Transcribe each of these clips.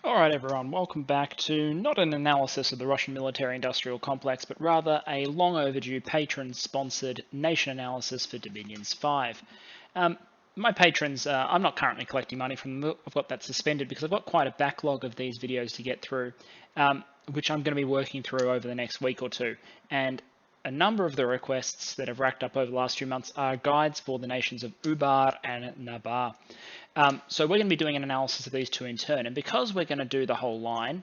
Alright everyone, welcome back to not an analysis of the Russian military-industrial complex, but rather a long overdue patron-sponsored nation analysis for Dominions 5. My patrons, I'm not currently collecting money from them. I've got that suspended because I've got quite a backlog of these videos to get through, which I'm going to be working through over the next week or two. And a number of the requests that have racked up over the last few months are guides for the nations of Ubar and Nabar. So we're going to be doing an analysis of these two in turn, and because we're going to do the whole line,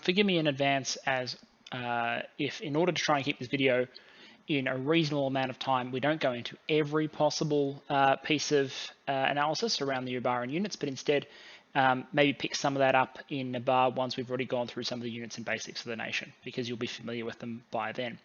forgive me in advance as if in order to try and keep this video in a reasonable amount of time, we don't go into every possible piece of analysis around the Ubaran units, but instead maybe pick some of that up in Nabar once we've already gone through some of the units and basics of the nation, because you'll be familiar with them by then.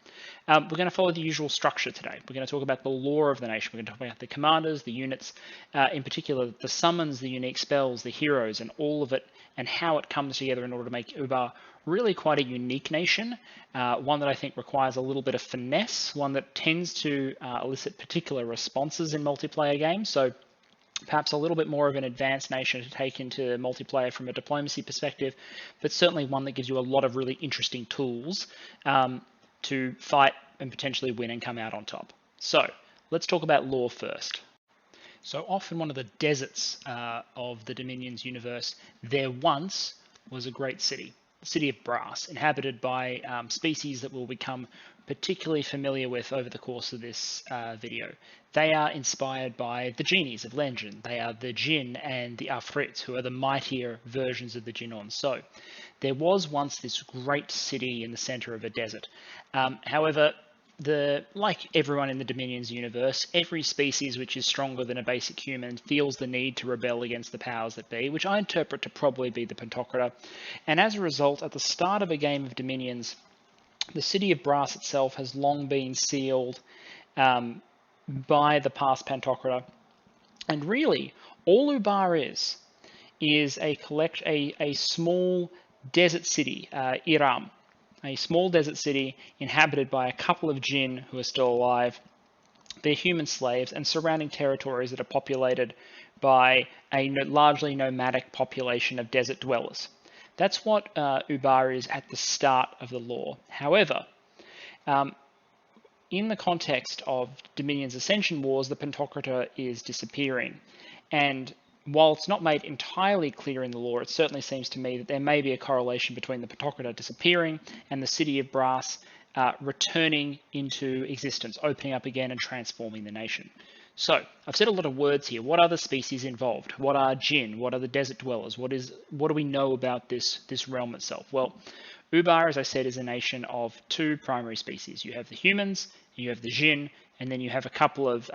We're going to follow the usual structure today. We're going to talk about the lore of the nation. We're going to talk about the commanders, the units, in particular the summons, the unique spells, the heroes, and all of it, and how it comes together in order to make Ubar really quite a unique nation, one that I think requires a little bit of finesse, one that tends to elicit particular responses in multiplayer games. So perhaps a little bit more of an advanced nation to take into multiplayer from a diplomacy perspective, but certainly one that gives you a lot of really interesting tools to fight and potentially win and come out on top. So let's talk about lore first. So off in one of the deserts of the Dominions universe, there once was a great city, the city of Brass, inhabited by species that we'll become particularly familiar with over the course of this video. They are inspired by the genies of legend. They are the Jinn and the Ifrit, who are the mightier versions of the Jinnon. So there was once this great city in the center of a desert. However, like everyone in the Dominions universe, every species which is stronger than a basic human feels the need to rebel against the powers that be, which I interpret to probably be the Pantocrator. And as a result, at the start of a game of Dominions, the city of Brass itself has long been sealed by the past Pantocrator. And really, all Ubar is a small desert city, Iram. A small desert city inhabited by a couple of Jinn who are still alive. They're human slaves, and surrounding territories that are populated by a largely nomadic population of desert dwellers. That's what Ubar is at the start of the lore. However, in the context of Dominion's Ascension Wars, the Pantocrator is disappearing. And while it's not made entirely clear in the lore, it certainly seems to me that there may be a correlation between the Pantocrator disappearing and the city of Brass returning into existence, opening up again and transforming the nation. So I've said a lot of words here. What are the species involved? What are Jinn? What are the desert dwellers? What do we know about this realm itself? Well, Ubar, as I said, is a nation of two primary species. You have the humans, you have the Jinn, and then you have a couple of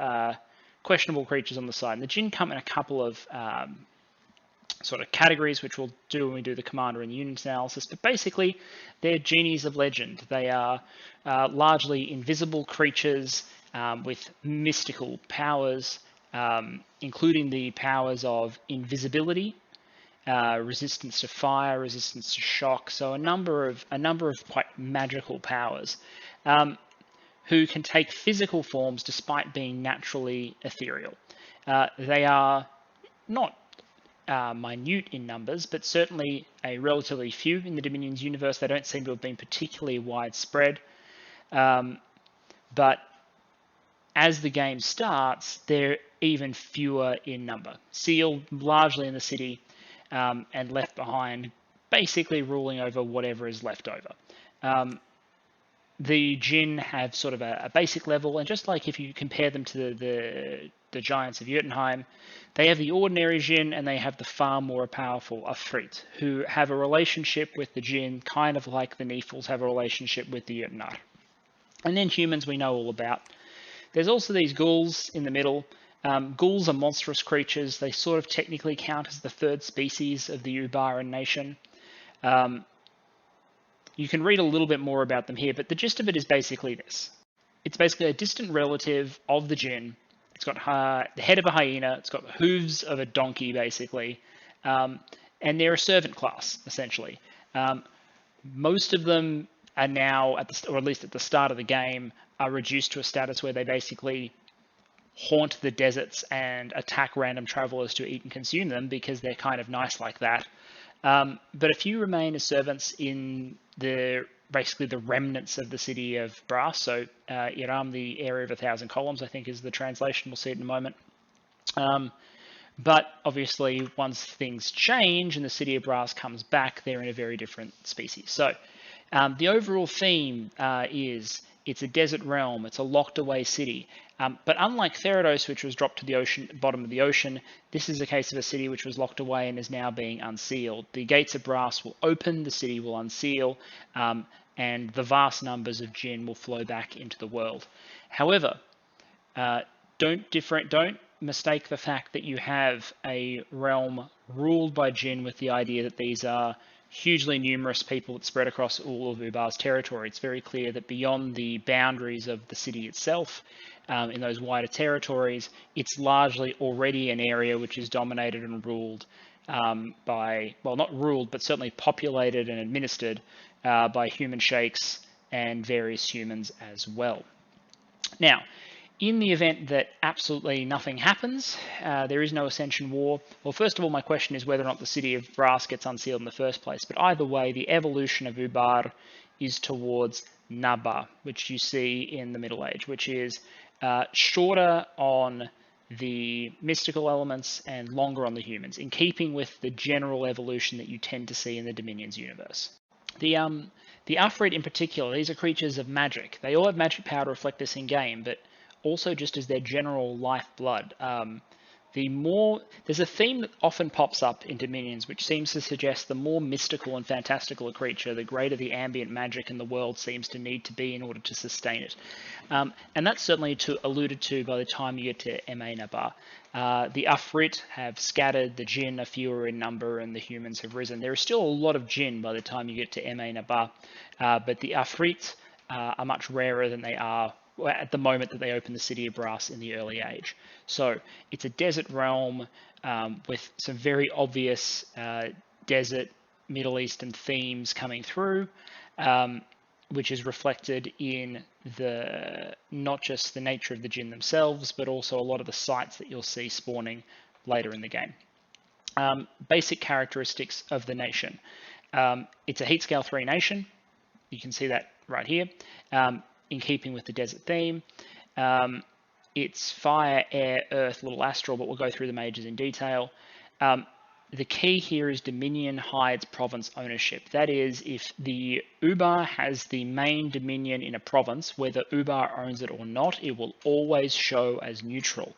questionable creatures on the side. And the Jinn come in a couple of sort of categories, which we'll do when we do the commander and the unit analysis. But basically, they're genies of legend. They are largely invisible creatures with mystical powers, including the powers of invisibility, resistance to fire, resistance to shock. So a number of quite magical powers. Who can take physical forms despite being naturally ethereal. They are not minute in numbers, but certainly a relatively few in the Dominions universe. They don't seem to have been particularly widespread. But as the game starts, they're even fewer in number, sealed largely in the city and left behind, basically ruling over whatever is left over. The Jinn have sort of a basic level, and just like if you compare them to the giants of Jotunheim, they have the ordinary Jinn and they have the far more powerful Ifrit, who have a relationship with the Jinn, kind of like the Nephils have a relationship with the Jotunheim. And then humans we know all about. There's also these Ghouls in the middle. Ghouls are monstrous creatures. They sort of technically count as the third species of the Ubaran nation. You can read a little bit more about them here, but the gist of it is basically this. It's basically a distant relative of the Jinn. It's got the head of a hyena. It's got the hooves of a donkey, basically. And they're a servant class, essentially. Most of them are now, or at least at the start of the game, are reduced to a status where they basically haunt the deserts and attack random travelers to eat and consume them because they're kind of nice like that. But a few remain as servants in basically the remnants of the city of Brass. So Iram, the area of 1,000 columns, I think is the translation. We'll see it in a moment. But obviously, once things change and the city of Brass comes back, they're in a very different species. So the overall theme is it's a desert realm. It's a locked away city. But unlike Therados, which was dropped to the ocean, bottom of the ocean, this is a case of a city which was locked away and is now being unsealed. The gates of Brass will open, the city will unseal, and the vast numbers of Jinn will flow back into the world. However, don't mistake the fact that you have a realm ruled by Jinn with the idea that these are hugely numerous people that spread across all of Ubar's territory. It's very clear that beyond the boundaries of the city itself, in those wider territories, it's largely already an area which is dominated and ruled by, well, not ruled, but certainly populated and administered by human sheikhs and various humans as well. Now, in the event that absolutely nothing happens, there is no Ascension War. Well, first of all, my question is whether or not the city of Brass gets unsealed in the first place. But either way, the evolution of Ubar is towards Naba, which you see in the Middle Age, which is shorter on the mystical elements and longer on the humans, in keeping with the general evolution that you tend to see in the Dominions universe. The Ifrit in particular, these are creatures of magic. They all have magic power to reflect this in game, but also just as their general lifeblood. There's a theme that often pops up in Dominions, which seems to suggest the more mystical and fantastical a creature, the greater the ambient magic in the world seems to need to be in order to sustain it. And that's certainly alluded to by the time you get to MA Naba. The Ifrit have scattered, the Jinn are fewer in number, and the humans have risen. There is still a lot of Jinn by the time you get to MA Naba, but the Ifrit are much rarer than they are at the moment that they open the city of Brass in the early age. So it's a desert realm with some very obvious desert Middle Eastern themes coming through, which is reflected in not just the nature of the Jinn themselves, but also a lot of the sights that you'll see spawning later in the game. Basic characteristics of the nation. It's a heat scale 3 nation. You can see that right here. In keeping with the desert theme. It's fire, air, earth, little astral, but we'll go through the majors in detail. The key here is Dominion hides province ownership. That is, if the Ubar has the main dominion in a province, whether Ubar owns it or not, it will always show as neutral,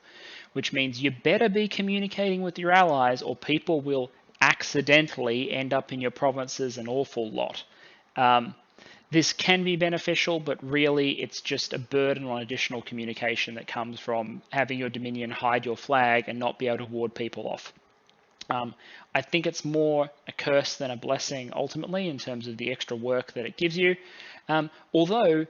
which means you better be communicating with your allies or people will accidentally end up in your provinces an awful lot. This can be beneficial, but really it's just a burden on additional communication that comes from having your Dominion hide your flag and not be able to ward people off. I think it's more a curse than a blessing ultimately in terms of the extra work that it gives you, although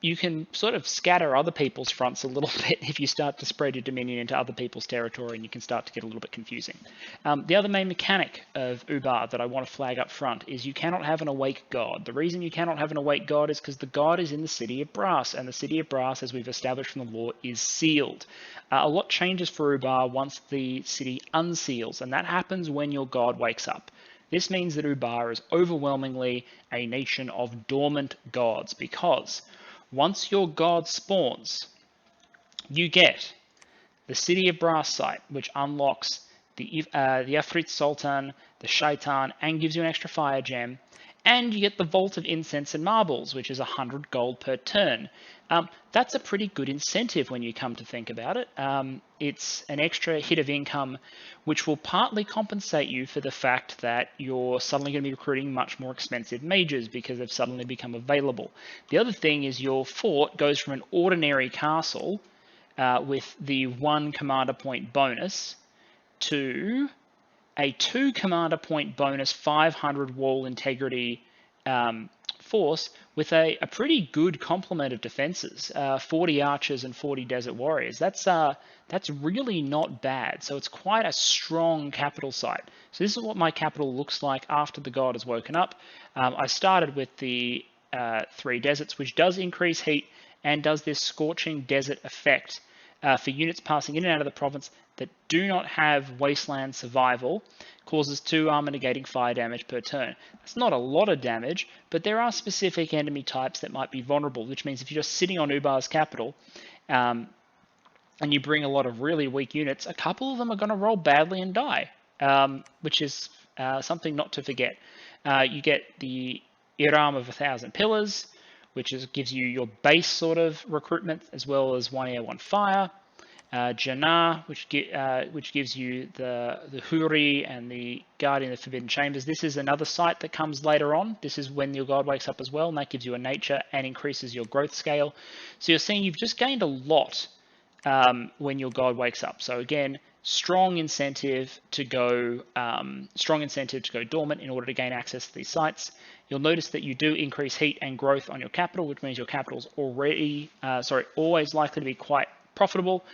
you can sort of scatter other people's fronts a little bit if you start to spread your dominion into other people's territory, and you can start to get a little bit confusing. The other main mechanic of Ubar that I want to flag up front is you cannot have an awake god. The reason you cannot have an awake god is because the god is in the city of Brass, and the city of Brass, as we've established from the lore, is sealed. A lot changes for Ubar once the city unseals, and that happens when your god wakes up. This means that Ubar is overwhelmingly a nation of dormant gods, because once your god spawns, you get the City of Brass site, which unlocks the Ifrit Sultan, the Shaitan, and gives you an extra fire gem, and you get the Vault of Incense and Marbles, which is 100 gold per turn. That's a pretty good incentive when you come to think about it. It's an extra hit of income, which will partly compensate you for the fact that you're suddenly going to be recruiting much more expensive mages because they've suddenly become available. The other thing is your fort goes from an ordinary castle with the 1 commander point bonus to a 2 commander point bonus 500 wall integrity force with a pretty good complement of defenses, 40 archers and 40 desert warriors. That's really not bad. So it's quite a strong capital site. So this is what my capital looks like after the god has woken up. I started with the 3 deserts, which does increase heat and does this scorching desert effect for units passing in and out of the province that do not have wasteland survival causes 2 armor negating fire damage per turn. That's not a lot of damage, but there are specific enemy types that might be vulnerable, which means if you're just sitting on Ubar's capital, and you bring a lot of really weak units, a couple of them are going to roll badly and die, which is something not to forget. You get the Iram of 1,000 Pillars, which gives you your base sort of recruitment, as well as 1 air, 1 fire. Jannah, which gives you the Huri and the Guardian of the Forbidden Chambers. This is another site that comes later on. This is when your god wakes up as well, and that gives you a nature and increases your growth scale. So you're seeing you've just gained a lot when your god wakes up. So again, strong incentive to go dormant in order to gain access to these sites. You'll notice that you do increase heat and growth on your capital, which means your capital is always likely to be quite profitable.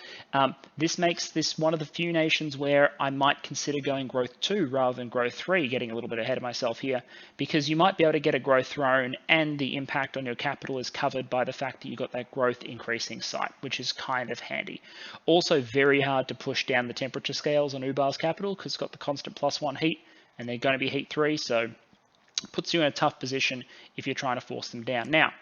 This makes this one of the few nations where I might consider going growth 2 rather than growth 3, getting a little bit ahead of myself here, because you might be able to get a growth throne and the impact on your capital is covered by the fact that you got that growth increasing site, which is kind of handy. Also very hard to push down the temperature scales on Ubar's capital because it's got the constant +1 heat and they're going to be heat 3, so puts you in a tough position if you're trying to force them down. Now,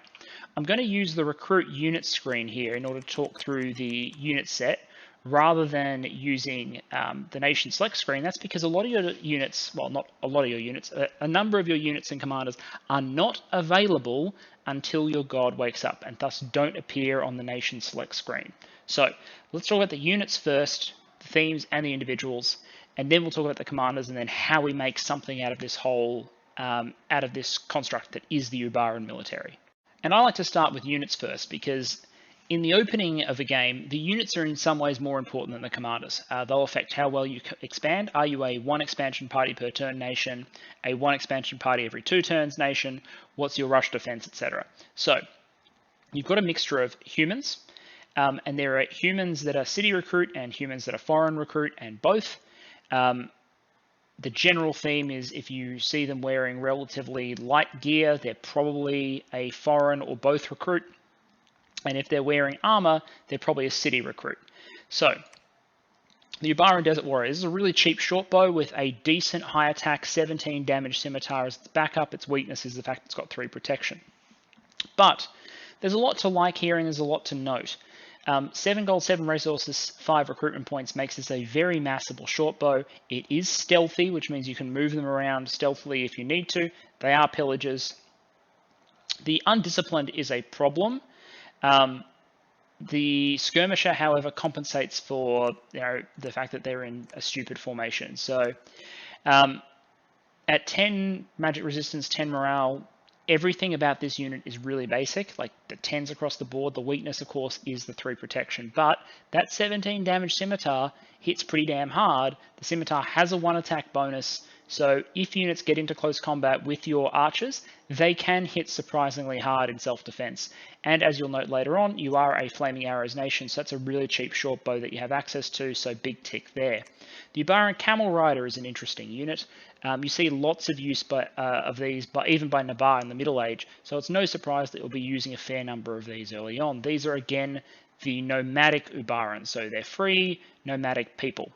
I'm going to use the recruit unit screen here in order to talk through the unit set rather than using the nation select screen. That's because a lot of your units, well, not a lot of your units, a number of your units and commanders are not available until your god wakes up and thus don't appear on the nation select screen. So let's talk about the units first, the themes and the individuals, and then we'll talk about the commanders and then how we make something out of this whole, out of this construct that is the Ubaran military. And I like to start with units first because in the opening of a game, the units are in some ways more important than the commanders. They'll affect how well you expand. Are you a 1 expansion party per turn nation, a 1 expansion party every 2 turns nation, what's your rush defense, etc. So you've got a mixture of humans, and there are humans that are city recruit and humans that are foreign recruit and both. The general theme is if you see them wearing relatively light gear, they're probably a foreign or both recruit. And if they're wearing armor, they're probably a city recruit. So the Ubaran Desert Warrior is a really cheap short bow with a decent high attack 17 damage scimitar as its backup. Its weakness is the fact it's got 3 protection. But there's a lot to like here and there's a lot to note. 7 gold, 7 resources, 5 recruitment points makes this a very massable short bow. It is stealthy, which means you can move them around stealthily if you need to. They are pillagers. The undisciplined is a problem. The skirmisher, however, compensates for the fact that they're in a stupid formation. So at 10 magic resistance, 10 morale, everything about this unit is really basic, like the 10s across the board. The weakness, of course, is the 3 protection, but that 17 damage scimitar hits pretty damn hard. The scimitar has a 1 attack bonus, so if units get into close combat with your archers, they can hit surprisingly hard in self-defense. And as you'll note later on, you are a Flaming Arrows nation, so that's a really cheap short bow that you have access to, so big tick there. The Barren Camel Rider is an interesting unit. You see lots of use of these, even by Nabar in the Middle Age, so it's no surprise that you'll be using a fair number of these early on. These are, again, the nomadic Ubaran, so they're free, nomadic people.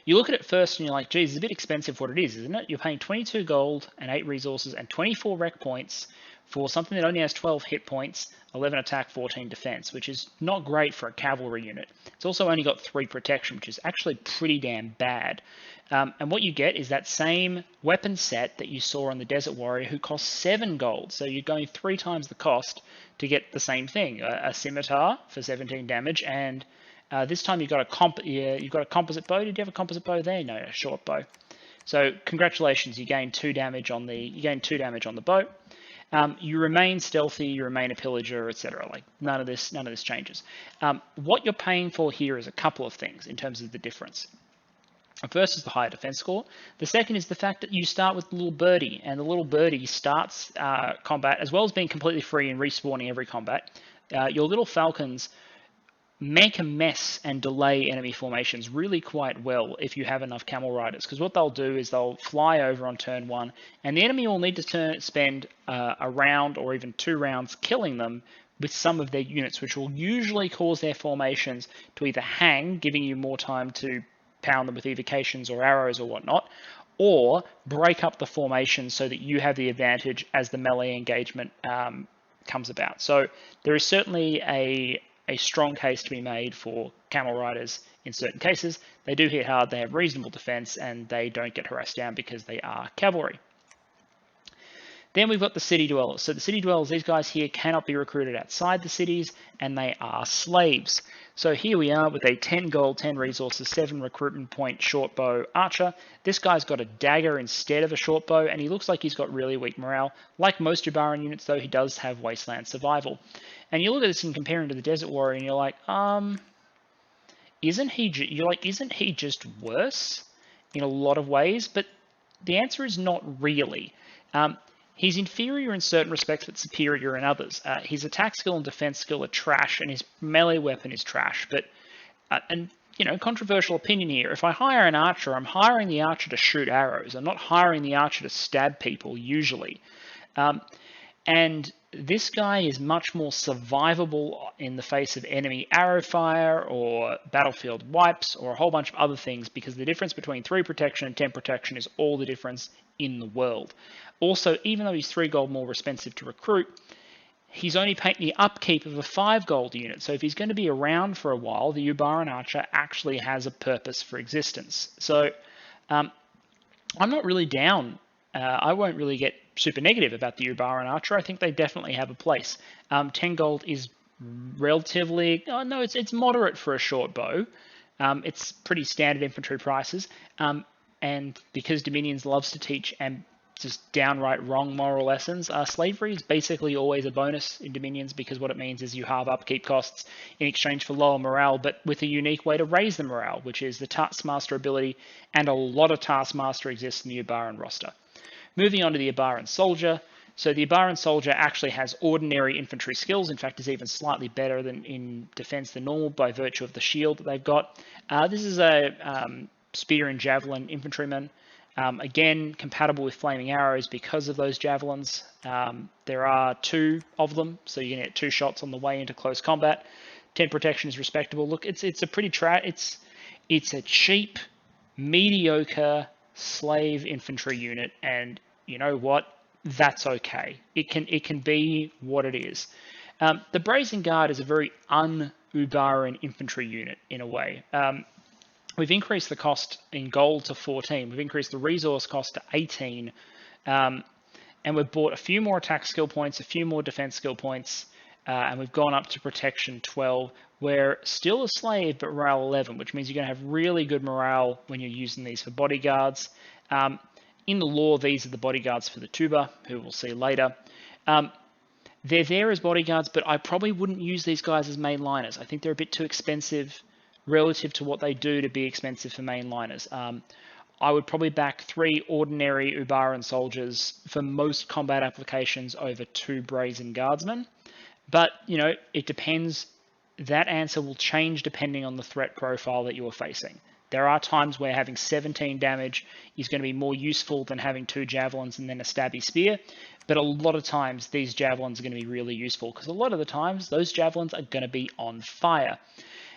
You look at it first and you're like, geez, it's a bit expensive for what it is, isn't it? You're paying 22 gold and 8 resources and 24 rec points for something that only has 12 hit points, 11 attack, 14 defense, which is not great for a cavalry unit. It's also only got 3 protection, which is actually pretty damn bad. And what you get is that same weapon set that you saw on the Desert Warrior, who costs 7 gold. So you're going 3 times the cost to get the same thing, a scimitar for 17 damage, and this time you've got a composite bow. Did you have a composite bow there? No, a short bow. So congratulations, you gain 2 damage on the bow. You remain stealthy, you remain a pillager, etc. Like none of this changes. What you're paying for here is a couple of things in terms of the difference. The first is the higher defense score. The second is the fact that you start with the little birdie, and the little birdie starts combat as well as being completely free and respawning every combat. Your little falcons make a mess and delay enemy formations really quite well if you have enough camel riders, because what they'll do is they'll fly over on turn 1 and the enemy will need to spend a round or even 2 rounds killing them with some of their units, which will usually cause their formations to either hang, giving you more time to pound them with evocations or arrows or whatnot, or break up the formation so that you have the advantage as the melee engagement comes about. So there is certainly a strong case to be made for camel riders in certain cases. They do hit hard, they have reasonable defense, and they don't get harassed down because they are cavalry. Then we've got the city dwellers. So the city dwellers, these guys here cannot be recruited outside the cities, and they are slaves. So here we are with a 10 gold, 10 resources, 7 recruitment point short bow archer. This guy's got a dagger instead of a short bow, and he looks like he's got really weak morale. Like most Ubaran units, though, he does have wasteland survival. And you look at this and compare him to the desert warrior, and you're like, isn't he just worse in a lot of ways? But the answer is not really. He's inferior in certain respects, but superior in others. His attack skill and defense skill are trash, and his melee weapon is trash. But, controversial opinion here. If I hire an archer, I'm hiring the archer to shoot arrows. I'm not hiring the archer to stab people, usually. And this guy is much more survivable in the face of enemy arrow fire or battlefield wipes or a whole bunch of other things, because the difference between 3 protection and 10 protection is all the difference in the world. Also, even though he's 3 gold more expensive to recruit, he's only paying the upkeep of a 5 gold unit. So if he's going to be around for a while, the Ubaran archer actually has a purpose for existence. So I'm not really down. I won't really get super negative about the Ubaran archer. I think they definitely have a place. 10 gold is relatively, it's moderate for a short bow. It's pretty standard infantry prices. And because Dominions loves to teach and just downright wrong moral lessons, slavery is basically always a bonus in Dominions, because what it means is you halve upkeep costs in exchange for lower morale, but with a unique way to raise the morale, which is the Taskmaster ability, and a lot of Taskmaster exists in the Ubaran roster. Moving on to the Ubaran Soldier. So the Ubaran Soldier actually has ordinary infantry skills. In fact, is even slightly better than in defense than normal by virtue of the shield that they've got. This is a spear and javelin infantryman. Again, compatible with flaming arrows because of those javelins. There are 2 of them, so you're going to get 2 shots on the way into close combat. 10 protection is respectable. Look, it's a pretty it's a cheap, mediocre slave infantry unit, and you know what? That's okay. It can be what it is. The Brazen Guard is a very un-Ubaran infantry unit in a way. We've increased the cost in gold to 14. We've increased the resource cost to 18. And we've bought a few more attack skill points, a few more defense skill points, and we've gone up to protection 12. We're still a slave, but morale 11, which means you're going to have really good morale when you're using these for bodyguards. In the lore, these are the bodyguards for the tuber, who we'll see later. They're there as bodyguards, but I probably wouldn't use these guys as mainliners. I think they're a bit too expensive relative to what they do to be expensive for mainliners. I would probably back 3 ordinary Ubaran soldiers for most combat applications over 2 Brazen Guardsmen. But, it depends. That answer will change depending on the threat profile that you're facing. There are times where having 17 damage is going to be more useful than having 2 javelins and then a stabby spear. But a lot of times these javelins are going to be really useful, because a lot of the times those javelins are going to be on fire.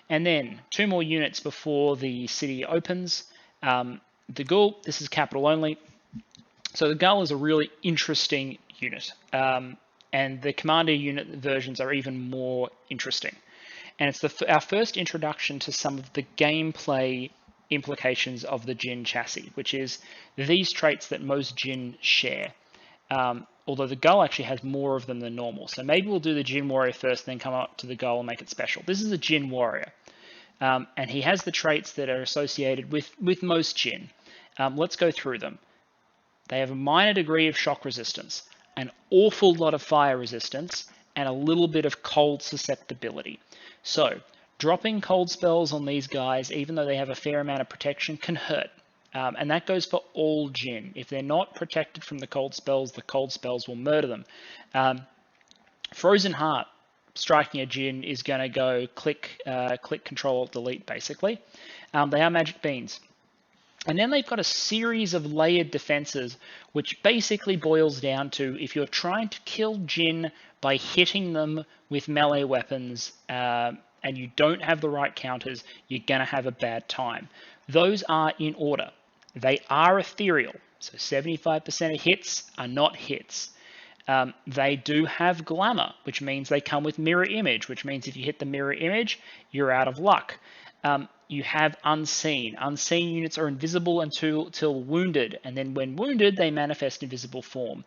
And then 2 more units before the city opens. The Ghoul, this is capital only. So the Gull is a really interesting unit. And the commander unit versions are even more interesting. And it's our first introduction to some of the gameplay implications of the Jinn chassis, which is these traits that most Jinn share. Although the Gull actually has more of them than normal. So maybe we'll do the Jinn Warrior first, then come up to the Gull and make it special. This is a Jinn Warrior. And he has the traits that are associated with most Jinn. Let's go through them. They have a minor degree of shock resistance, an awful lot of fire resistance, and a little bit of cold susceptibility. So, dropping cold spells on these guys, even though they have a fair amount of protection, can hurt. And that goes for all Jinn. If they're not protected from the cold spells will murder them. Frozen Heart, striking a Jinn, is going to go click Control Alt Delete basically. They are magic beans. And then they've got a series of layered defenses, which basically boils down to if you're trying to kill Jinn by hitting them with melee weapons and you don't have the right counters, you're going to have a bad time. Those are in order. They are ethereal, so 75% of hits are not hits. They do have glamour, which means they come with mirror image, which means if you hit the mirror image, you're out of luck. You have unseen. Unseen units are invisible until wounded, and then when wounded, they manifest in visible form.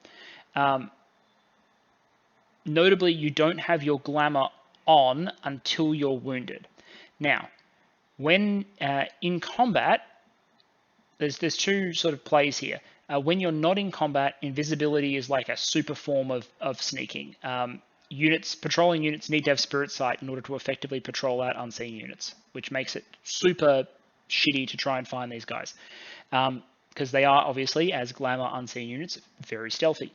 Notably, you don't have your glamour on until you're wounded. Now, when in combat, there's two sort of plays here. When you're not in combat, invisibility is like a super form of sneaking. Patrolling units need to have spirit sight in order to effectively patrol out unseen units, which makes it super shitty to try and find these guys. Because they are obviously, as glamour unseen units, very stealthy.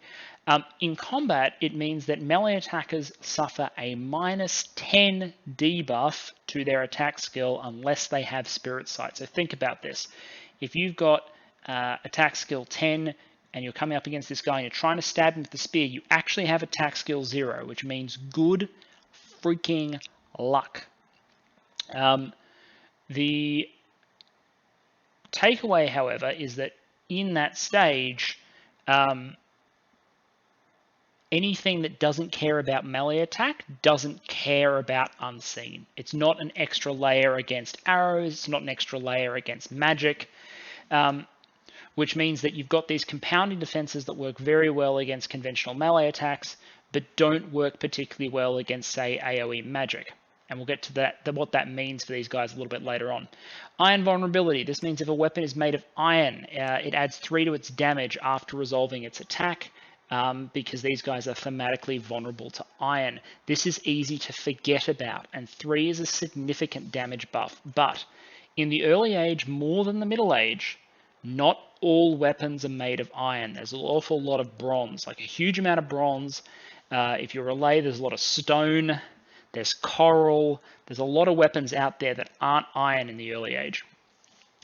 In combat, it means that melee attackers suffer a -10 debuff to their attack skill unless they have spirit sight. So think about this. If you've got attack skill 10 and you're coming up against this guy and you're trying to stab him with the spear, you actually have attack skill 0, which means good freaking luck. The takeaway, however, is that in that stage, anything that doesn't care about melee attack doesn't care about unseen. It's not an extra layer against arrows, it's not an extra layer against magic. Which means that you've got these compounding defenses that work very well against conventional melee attacks, but don't work particularly well against, say, AoE magic. And we'll get to what that means for these guys a little bit later on. Iron vulnerability. This means if a weapon is made of iron, it adds 3 to its damage after resolving its attack, because these guys are thematically vulnerable to iron. This is easy to forget about, and 3 is a significant damage buff. But in the early age, more than the middle age, not all weapons are made of iron. There's an awful lot of bronze, like a huge amount of bronze. If you're a lay, there's a lot of stone, there's coral, there's a lot of weapons out there that aren't iron in the early age.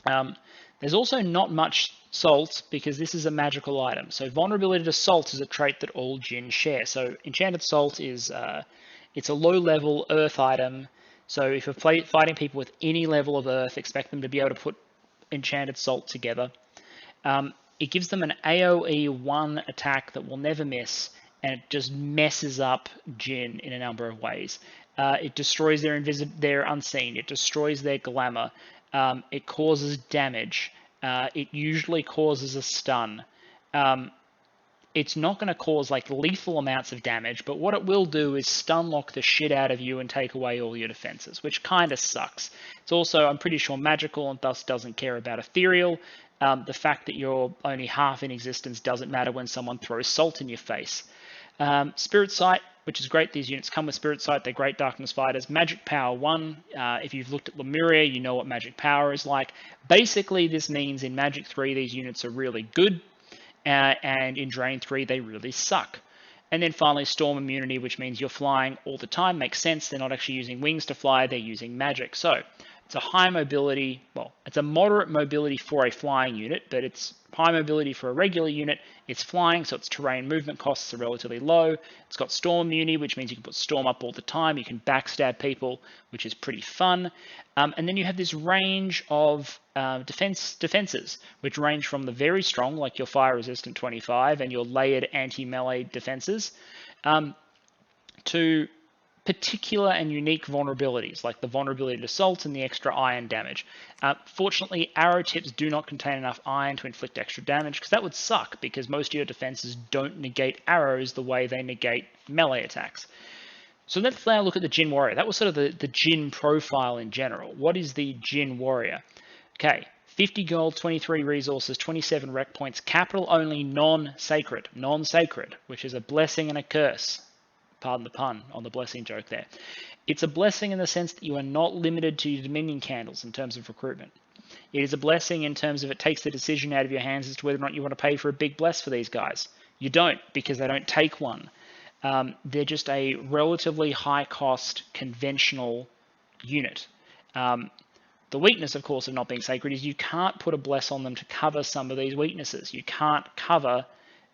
There's also not much salt because this is a magical item. So vulnerability to salt is a trait that all Jinn share. So Enchanted Salt is it's a low-level earth item. So if you're fighting people with any level of earth, expect them to be able to put Enchanted Salt together. It gives them an AoE 1 attack that will never miss, and it just messes up Jinn in a number of ways. It destroys their unseen, it destroys their glamour, it causes damage, it usually causes a stun. It's not going to cause like lethal amounts of damage, but what it will do is stun lock the shit out of you and take away all your defenses, which kind of sucks. It's also, I'm pretty sure, magical and thus doesn't care about ethereal. The fact that you're only half in existence doesn't matter when someone throws salt in your face. Spirit Sight, which is great. These units come with Spirit Sight. They're great darkness fighters. Magic Power 1. If you've looked at Lemuria, you know what Magic Power is like. Basically, this means in Magic 3, these units are really good. And in Drain 3, they really suck. And then finally, Storm Immunity, which means you're flying all the time. Makes sense. They're not actually using wings to fly. They're using magic. So it's a high mobility, well, it's a moderate mobility for a flying unit, but it's high mobility for a regular unit. It's flying, so its terrain movement costs are relatively low. It's got Storm Immunity, which means you can put Storm up all the time. You can backstab people, which is pretty fun. And then you have this range of defenses, which range from the very strong, like your fire resistant 25 and your layered anti-melee defenses, to particular and unique vulnerabilities, like the vulnerability to salt and the extra iron damage. Fortunately, arrow tips do not contain enough iron to inflict extra damage, because that would suck, because most of your defenses don't negate arrows the way they negate melee attacks. So let's now look at the Jinn Warrior. That was sort of the Jinn profile in general. What is the Jinn Warrior? Okay, 50 gold, 23 resources, 27 rec points, capital only, non-sacred, which is a blessing and a curse. Pardon the pun on the blessing joke there. It's a blessing in the sense that you are not limited to your Dominion candles in terms of recruitment. It is a blessing in terms of it takes the decision out of your hands as to whether or not you want to pay for a big bless for these guys. You don't, because they don't take one. They're just a relatively high cost conventional unit. The weakness, of course, of not being sacred is you can't put a bless on them to cover some of these weaknesses. You can't cover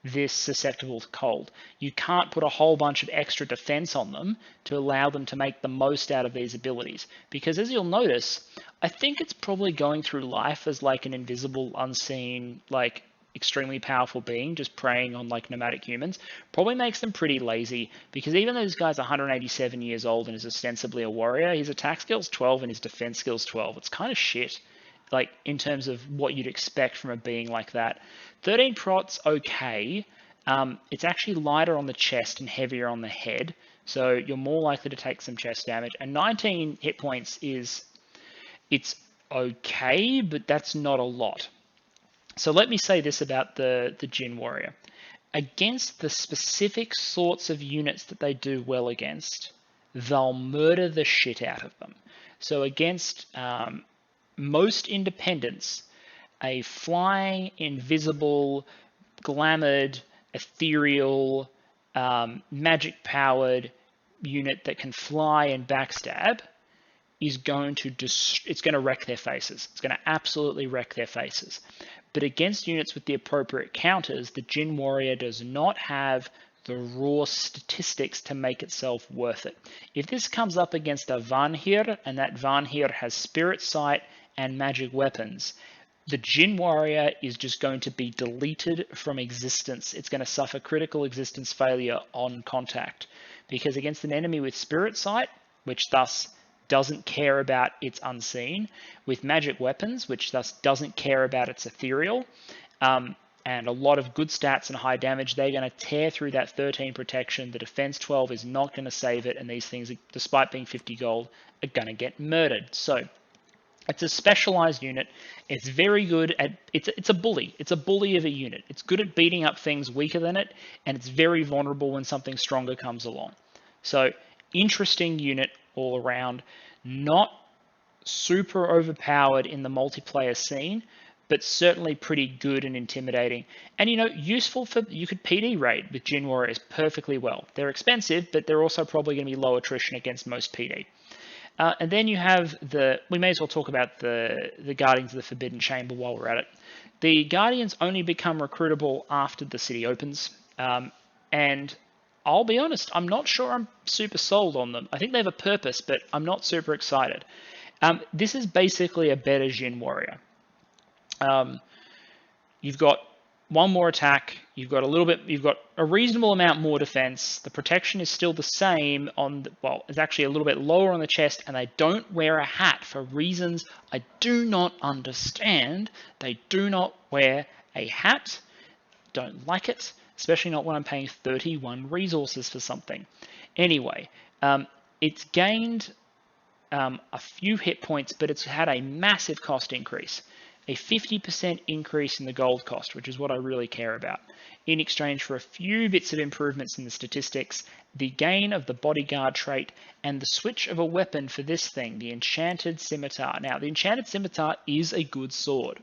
this susceptible to cold. You can't put a whole bunch of extra defense on them to allow them to make the most out of these abilities. Because as you'll notice, I think it's probably going through life as like an invisible, unseen, like extremely powerful being just preying on like nomadic humans probably makes them pretty lazy, because even though this guy's 187 years old and is ostensibly a warrior, his attack skill's 12 and his defense skill's 12. It's kind of shit, like in terms of what you'd expect from a being like that. 13 prot's okay. It's actually lighter on the chest and heavier on the head, so you're more likely to take some chest damage. And 19 hit points it's okay, but that's not a lot. So let me say this about the Jinn Warrior. Against the specific sorts of units that they do well against, they'll murder the shit out of them. So against most independents, a flying, invisible, glamoured, ethereal, magic-powered unit that can fly and backstab is going to it's going to wreck their faces. It's going to absolutely wreck their faces. But against units with the appropriate counters, the Jinn Warrior does not have the raw statistics to make itself worth it. If this comes up against a Vanir, and that Vanir has Spirit Sight and magic weapons, the Jinn Warrior is just going to be deleted from existence. It's going to suffer critical existence failure on contact. Because against an enemy with Spirit Sight, which thus doesn't care about its unseen, with magic weapons, which thus doesn't care about its ethereal, and a lot of good stats and high damage, they're going to tear through that 13 protection. The defense 12 is not going to save it, and these things, despite being 50 gold, are going to get murdered. So it's a specialized unit. It's very good at, it's a bully. It's a bully of a unit. It's good at beating up things weaker than it, and it's very vulnerable when something stronger comes along. So interesting unit all around, not super overpowered in the multiplayer scene, but certainly pretty good and intimidating. And, you know, useful for, you could PD raid with Jinn Warriors perfectly well. They're expensive, but they're also probably going to be low attrition against most PD. And then you have we may as well talk about the Guardians of the Forbidden Chamber while we're at it. The Guardians only become recruitable after the city opens. And I'll be honest, I'm not sure I'm super sold on them. I think they have a purpose, but I'm not super excited. This is basically a better Jinn Warrior. You've got one more attack. You've got a reasonable amount more defense. The protection is still the same it's actually a little bit lower on the chest, and they don't wear a hat for reasons I do not understand. They do not wear a hat. Don't like it. Especially not when I'm paying 31 resources for something. Anyway, it's gained a few hit points, but it's had a massive cost increase. A 50% increase in the gold cost, which is what I really care about. In exchange for a few bits of improvements in the statistics, the gain of the Bodyguard trait, and the switch of a weapon for this thing, the Enchanted Scimitar. Now, the Enchanted Scimitar is a good sword.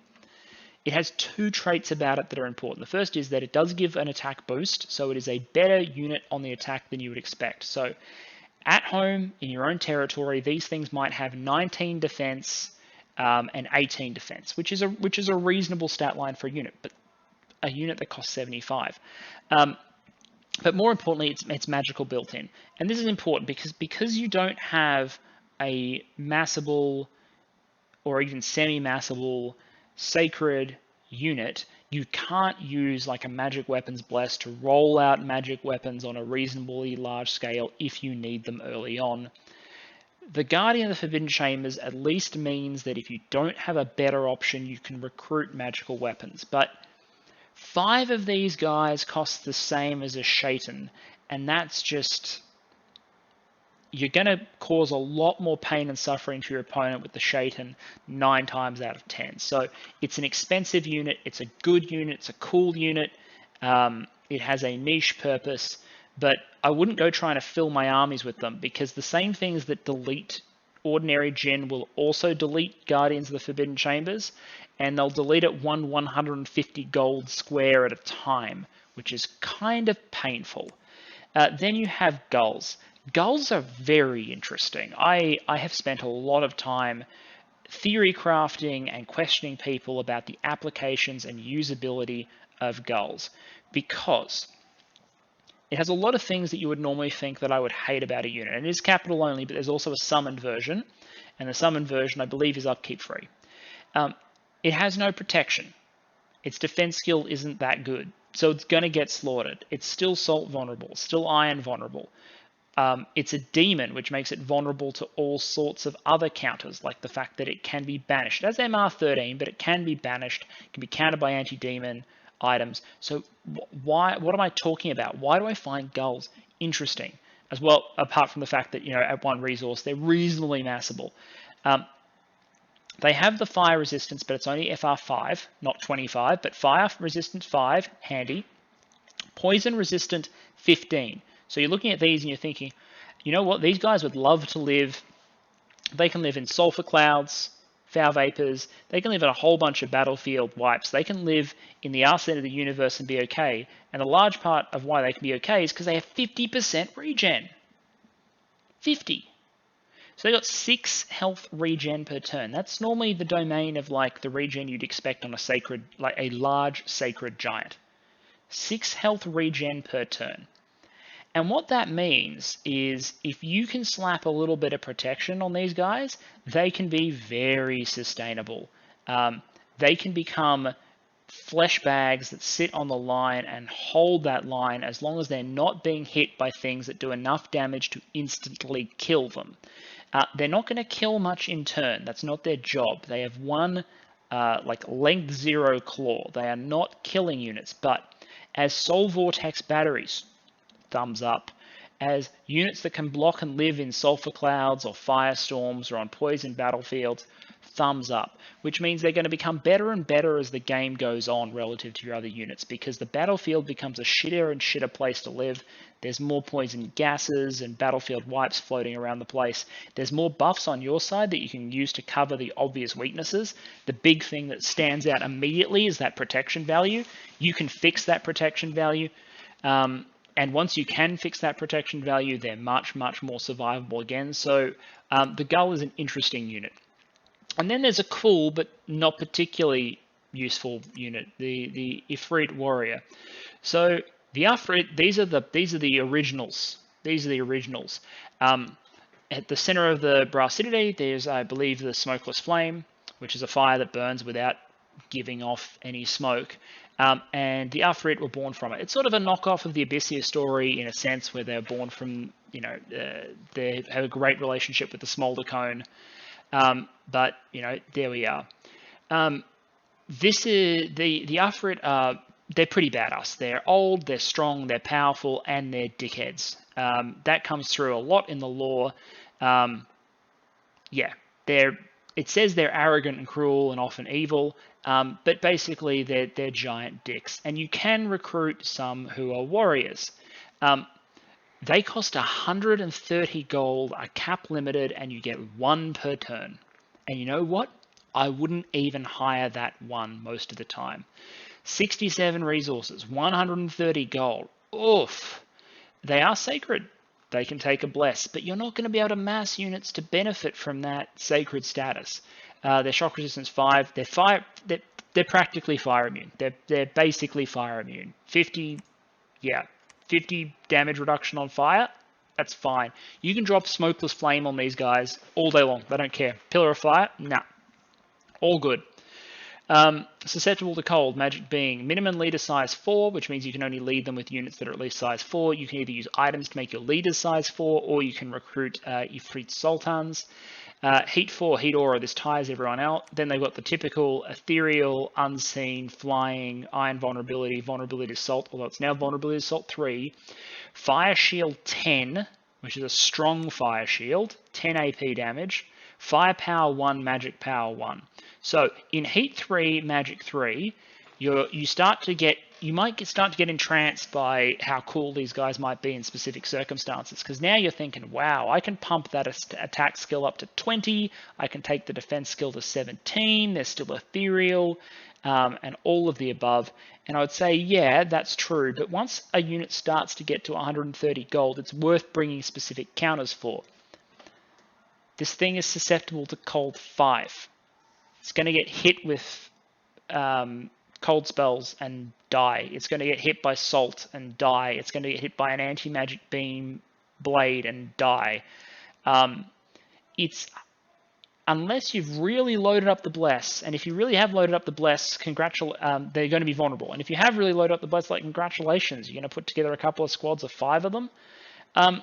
It has two traits about it that are important. The first is that it does give an attack boost, so it is a better unit on the attack than you would expect. So at home, in your own territory, these things might have 19 defense and 18 defense, which is a reasonable stat line for a unit, but a unit that costs 75. But more importantly, it's magical built in. And this is important because you don't have a massable or even semi-massable sacred unit, you can't use like a magic weapons bless to roll out magic weapons on a reasonably large scale if you need them early on. The Guardian of the Forbidden Chambers at least means that if you don't have a better option, you can recruit magical weapons. But 5 of these guys cost the same as a Shaitan, and that's just... You're going to cause a lot more pain and suffering to your opponent with the Shaitan 9 times out of 10. So it's an expensive unit, it's a good unit, it's a cool unit, it has a niche purpose, but I wouldn't go trying to fill my armies with them, because the same things that delete ordinary Jinn will also delete Guardians of the Forbidden Chambers, and they'll delete it 150 gold square at a time, which is kind of painful. Then you have Ghouls. Ghouls are very interesting. I have spent a lot of time theory crafting and questioning people about the applications and usability of Ghouls, because it has a lot of things that you would normally think that I would hate about a unit. And it is capital only, but there's also a summoned version, and the summoned version, I believe, is upkeep free. It has no protection. Its defense skill isn't that good, so it's going to get slaughtered. It's still salt vulnerable, still iron vulnerable. It's a demon, which makes it vulnerable to all sorts of other counters, like the fact that it can be banished. It has MR13, but it can be banished, it can be countered by anti-demon items. So what am I talking about? Why do I find Ghouls interesting? As well, apart from the fact that, at 1 resource, they're reasonably massable. They have the fire resistance, but it's only FR 5, not 25, but fire resistant 5, handy. Poison resistant 15. So you're looking at these and you're thinking, you know what, these guys would love to live, they can live in sulfur clouds, foul vapors, they can live in a whole bunch of battlefield wipes, they can live in the arse end of the universe and be okay, and a large part of why they can be okay is because they have 50% regen. 50. So they got 6 health regen per turn. That's normally the domain of like the regen you'd expect on a sacred, like a large sacred giant. 6 health regen per turn. And what that means is if you can slap a little bit of protection on these guys, they can be very sustainable. They can become flesh bags that sit on the line and hold that line as long as they're not being hit by things that do enough damage to instantly kill them. They're not going to kill much in turn. That's not their job. They have one like length 0 claw. They are not killing units, but as soul vortex batteries, thumbs up. As units that can block and live in sulfur clouds or firestorms or on poison battlefields, thumbs up, which means they're going to become better and better as the game goes on relative to your other units, because the battlefield becomes a shitter and shitter place to live. There's more poison gases and battlefield wipes floating around the place. There's more buffs on your side that you can use to cover the obvious weaknesses. The big thing that stands out immediately is that protection value. You can fix that protection value. And once you can fix that protection value, they're much, much more survivable again. So the Gull is an interesting unit. And then there's a cool but not particularly useful unit, the Ifrit Warrior. So the Ifrit, these are the originals. These are the originals. At the center of the brass citadel, there's, I believe, the smokeless flame, which is a fire that burns without giving off any smoke. And the Ifrit were born from it. It's sort of a knockoff of the Abyssea story in a sense, where they're born from, they have a great relationship with the smolder cone. But, there we are. This is the Ifrit. They're pretty badass. They're old, they're strong, they're powerful, and they're dickheads. That comes through a lot in the lore. It says they're arrogant and cruel and often evil, but basically they're giant dicks. And you can recruit some who are warriors. They cost 130 gold, are cap limited, and you get 1 per turn. And you know what? I wouldn't even hire that 1 most of the time. 67 resources, 130 gold. Oof. They are sacred. They can take a bless, but you're not going to be able to mass units to benefit from that sacred status. They're shock resistance 5. They're practically fire immune. They're basically fire immune. 50 damage reduction on fire. That's fine. You can drop smokeless flame on these guys all day long. They don't care. Pillar of fire? Nah. All good. Susceptible to cold, magic being minimum leader size 4, which means you can only lead them with units that are at least size 4. You can either use items to make your leaders size 4, or you can recruit Ifrit Sultans. Heat 4, heat aura, this tires everyone out. Then they've got the typical ethereal, unseen, flying, iron vulnerability, vulnerability to salt, although it's now vulnerability to salt 3. Fire shield 10, which is a strong fire shield, 10 AP damage. Firepower 1, magic power 1. So in Heat 3, Magic 3, you start to get entranced by how cool these guys might be in specific circumstances, because now you're thinking, wow, I can pump that attack skill up to 20, I can take the defense skill to 17, they're still ethereal, and all of the above. And I would say, yeah, that's true, but once a unit starts to get to 130 gold, it's worth bringing specific counters for. This thing is susceptible to cold 5. It's going to get hit with cold spells and die. It's going to get hit by salt and die. It's going to get hit by an anti-magic beam blade and die. It's unless you've really loaded up the bless, and if you really have loaded up the bless, they're going to be vulnerable. And if you have really loaded up the bless, like, congratulations, you're going to put together a couple of squads of 5 of them. I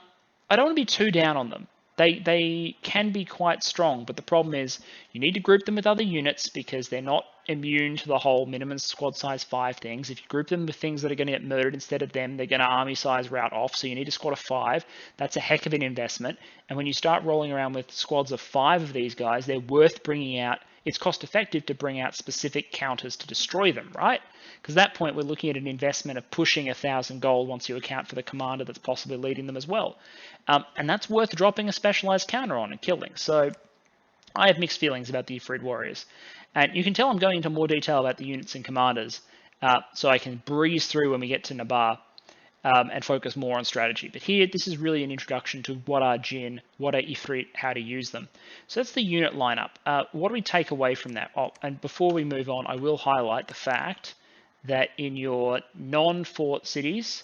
don't want to be too down on them. They can be quite strong, but the problem is you need to group them with other units because they're not immune to the whole minimum squad size 5 things. If you group them with things that are going to get murdered instead of them, they're going to army size route off, so you need a squad of 5. That's a heck of an investment, and when you start rolling around with squads of 5 of these guys, they're worth bringing out. It's cost effective to bring out specific counters to destroy them, right? Because at that point we're looking at an investment of pushing 1,000 gold once you account for the commander that's possibly leading them as well. And that's worth dropping a specialized counter on and killing. So I have mixed feelings about the Ifrit Warriors. And you can tell I'm going into more detail about the units and commanders, so I can breeze through when we get to Nabar and focus more on strategy. But here, this is really an introduction to what are Jinn, what are Ifrit, how to use them. So that's the unit lineup. What do we take away from that? Oh, and before we move on, I will highlight the fact that in your non-fort cities,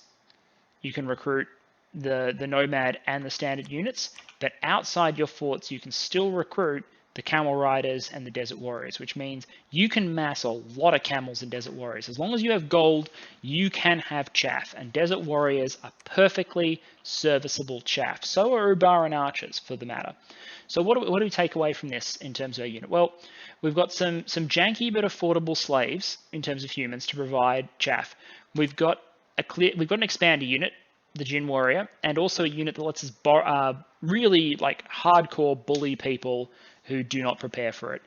you can recruit the nomad and the standard units, but outside your forts, you can still recruit the camel riders and the desert warriors, which means you can mass a lot of camels and desert warriors. As long as you have gold, you can have chaff, and desert warriors are perfectly serviceable chaff. So are Ubar and archers, for the matter. So what do we take away from this in terms of our unit? Well, we've got some janky but affordable slaves in terms of humans to provide chaff. We've got an expander unit, the Jinn warrior, and also a unit that lets us really like hardcore bully people who do not prepare for it.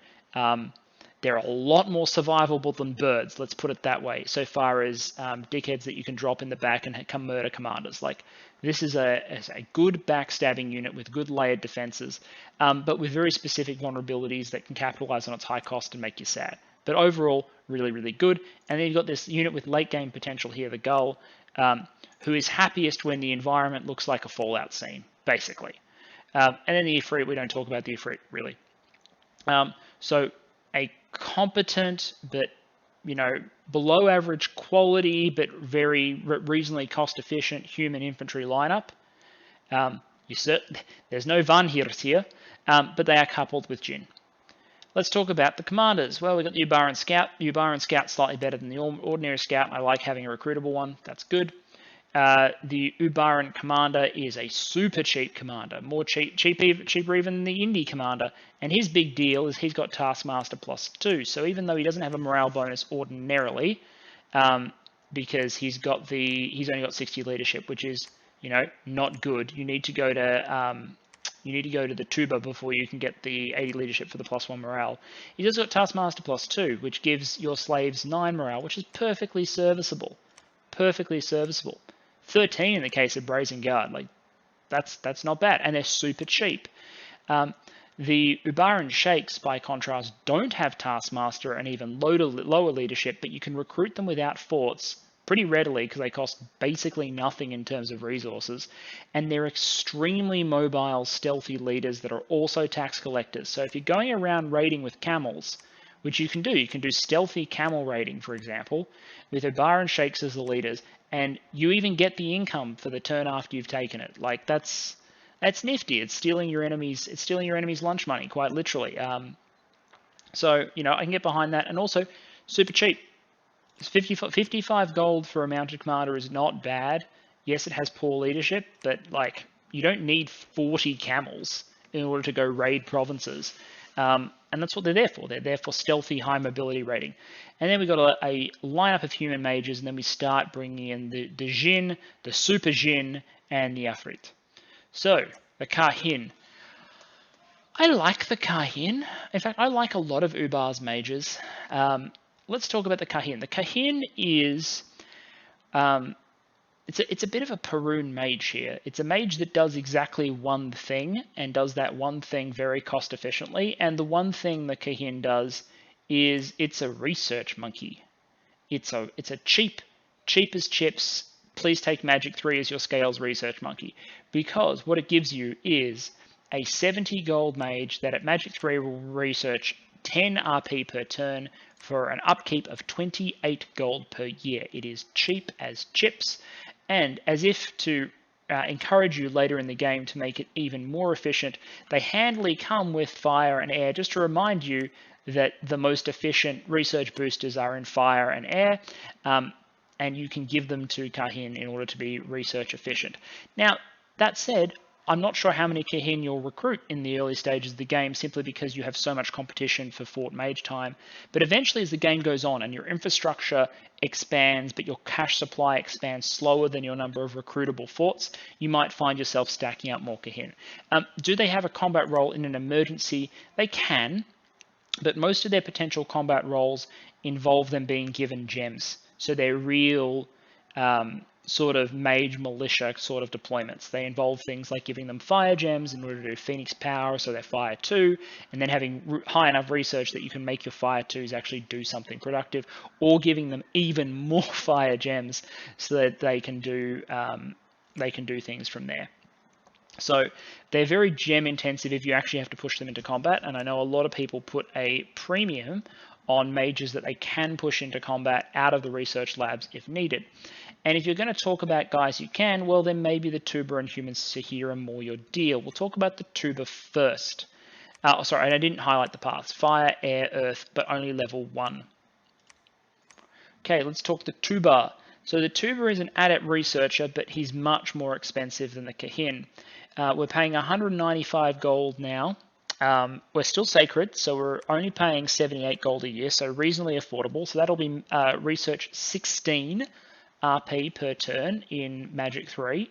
They're a lot more survivable than birds, let's put it that way, so far as dickheads that you can drop in the back and come murder commanders. Like, this is a good backstabbing unit with good layered defenses, but with very specific vulnerabilities that can capitalize on its high cost and make you sad. But overall, really, really good. And then you've got this unit with late game potential here, the Gull, who is happiest when the environment looks like a Fallout scene, basically. And then the Ifrit, we don't talk about the Ifrit, really. So a competent but, below average quality but very reasonably cost efficient human infantry lineup. There's no Vanhirs here, but they are coupled with Jinn. Let's talk about the commanders. Well, we've got the Ubar and Scout. The Ubar and Scout slightly better than the ordinary Scout. I like having a recruitable one. That's good. The Ubaran commander is a super cheap commander, more cheaper even than the Indie commander. And his big deal is he's got Taskmaster +2. So even though he doesn't have a morale bonus ordinarily, because he's only got 60 leadership, which is not good. You need to go to the tuba before you can get the 80 leadership for the +1 morale. He's also got Taskmaster +2, which gives your slaves 9 morale, which is perfectly serviceable. Perfectly serviceable. 13 in the case of Brazen Guard. Like, that's not bad, and they're super cheap. The Ubaran Sheikhs, by contrast, don't have Taskmaster and even lower leadership, but you can recruit them without forts pretty readily because they cost basically nothing in terms of resources, and they're extremely mobile, stealthy leaders that are also tax collectors. So if you're going around raiding with camels, which you can do stealthy camel raiding, for example, with Ubaran Sheikhs as the leaders, and you even get the income for the turn after you've taken it. Like, that's nifty. It's stealing your enemy's lunch money, quite literally. So I can get behind that, and also super cheap. It's 55 gold for a mounted commander is not bad. Yes, it has poor leadership, but like, you don't need 40 camels in order to go raid provinces. And that's what they're there for. They're there for stealthy, high mobility raiding. And then we've got a lineup of human mages, and then we start bringing in the Jinn, the Super Jinn, and the Ifrit. So, the Kahin. I like the Kahin. In fact, I like a lot of Ubar's mages. Let's talk about the Kahin. The Kahin is... It's a bit of a Perun mage here. It's a mage that does exactly one thing and does that one thing very cost efficiently. And the one thing the Kahin does is it's a research monkey. It's a cheap as chips. Please take Magic 3 as your scales research monkey, because what it gives you is a 70 gold mage that at Magic 3 will research 10 RP per turn for an upkeep of 28 gold per year. It is cheap as chips, and as if to encourage you later in the game to make it even more efficient, they handily come with fire and air, just to remind you that the most efficient research boosters are in fire and air, and you can give them to Kahin in order to be research efficient. Now, that said, I'm not sure how many Kahin you'll recruit in the early stages of the game, simply because you have so much competition for Fort Mage time. But eventually, as the game goes on and your infrastructure expands, but your cash supply expands slower than your number of recruitable forts, you might find yourself stacking up more Kahin. Do they have a combat role in an emergency? They can, but most of their potential combat roles involve them being given gems. So they're real sort of mage militia sort of deployments. They involve things like giving them fire gems in order to do Phoenix power, so they're fire 2, and then having high enough research that you can make your fire 2s actually do something productive, or giving them even more fire gems so that they can do things from there. So they're very gem intensive if you actually have to push them into combat, and I know a lot of people put a premium on mages that they can push into combat out of the research labs if needed. And if you're going to talk about guys who can, well, then maybe the Tuber and Human Sahir are more your deal. We'll talk about the Tuber first. Sorry, and I didn't highlight the paths. Fire, air, earth, but only level 1. Okay, let's talk the Tuber. So the Tuber is an adept researcher, but he's much more expensive than the Kahin. We're paying 195 gold now. We're still sacred, so we're only paying 78 gold a year, so reasonably affordable. So that'll be research 16 RP per turn in Magic 3.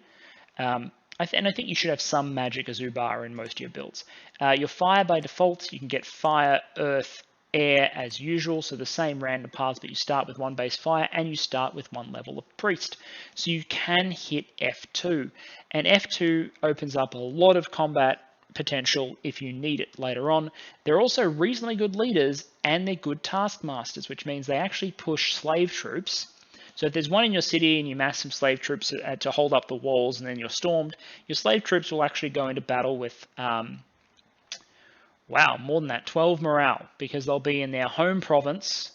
And I think you should have some magic as Ubar in most of your builds. Your fire by default, you can get fire, earth, air as usual, so the same random paths, but you start with 1 base fire and you start with 1 level of priest. So you can hit F2, and F2 opens up a lot of combat potential if you need it later on. They're also reasonably good leaders, and they're good taskmasters, which means they actually push slave troops. So if there's one in your city and you mass some slave troops to hold up the walls and then you're stormed, your slave troops will actually go into battle with, wow, more than that, 12 morale, because they'll be in their home province,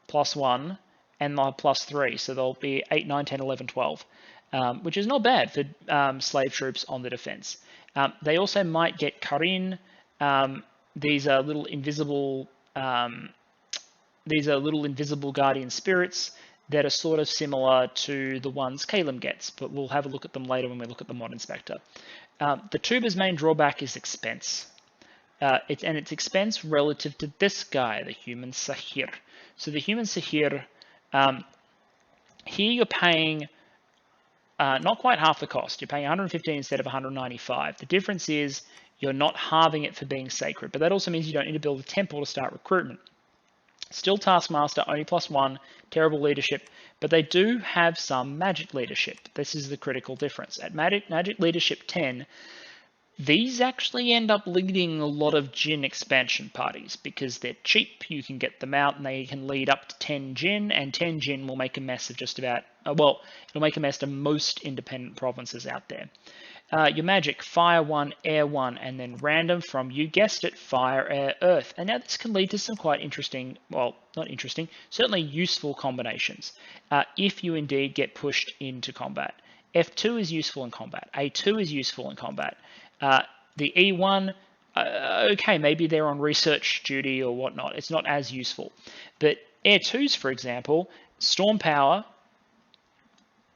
+1, and they'll have +3, so they'll be 8, 9, 10, 11, 12, which is not bad for slave troops on the defense. They also might get Kahin. These are little invisible guardian spirits that are sort of similar to the ones Caleb gets, but we'll have a look at them later when we look at the mod inspector. The Tuber's main drawback is expense. It's expense relative to this guy, the Human Sahir. So the Human Sahir, here you're paying not quite half the cost. You're paying 115 instead of 195. The difference is you're not halving it for being sacred, but that also means you don't need to build a temple to start recruitment. Still Taskmaster, only +1, terrible leadership, but they do have some magic leadership. This is the critical difference. At magic leadership 10, these actually end up leading a lot of Jinn expansion parties because they're cheap. You can get them out and they can lead up to 10 Jinn, and 10 Jinn will make a mess of just about, well, it'll make a mess of most independent provinces out there. Your magic, fire 1, air 1, and then random from, you guessed it, fire, air, earth. And now this can lead to some quite interesting, well, not interesting, certainly useful combinations if you indeed get pushed into combat. F2 is useful in combat. A2 is useful in combat. The E1, okay, maybe they're on research duty or whatnot. It's not as useful. But Air 2s, for example, Storm Power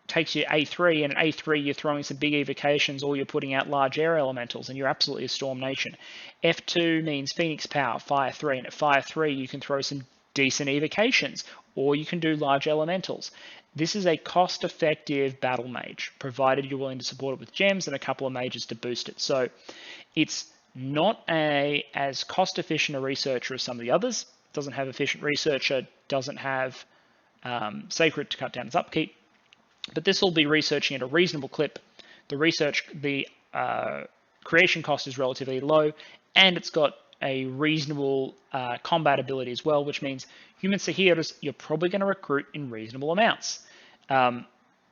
takes you A3, and at A3 you're throwing some big evocations or you're putting out large air elementals, and you're absolutely a Storm Nation. F2 means Phoenix Power, Fire 3, and at Fire 3 you can throw some decent evocations, or you can do large elementals. This is a cost-effective battle mage, provided you're willing to support it with gems and a couple of mages to boost it. So it's not as cost-efficient a researcher as some of the others. It doesn't have efficient researcher, doesn't have sacred to cut down its upkeep, but this will be researching at a reasonable clip. The creation cost is relatively low, and it's got a reasonable combat ability as well, which means Human Sahirs you're probably going to recruit in reasonable amounts,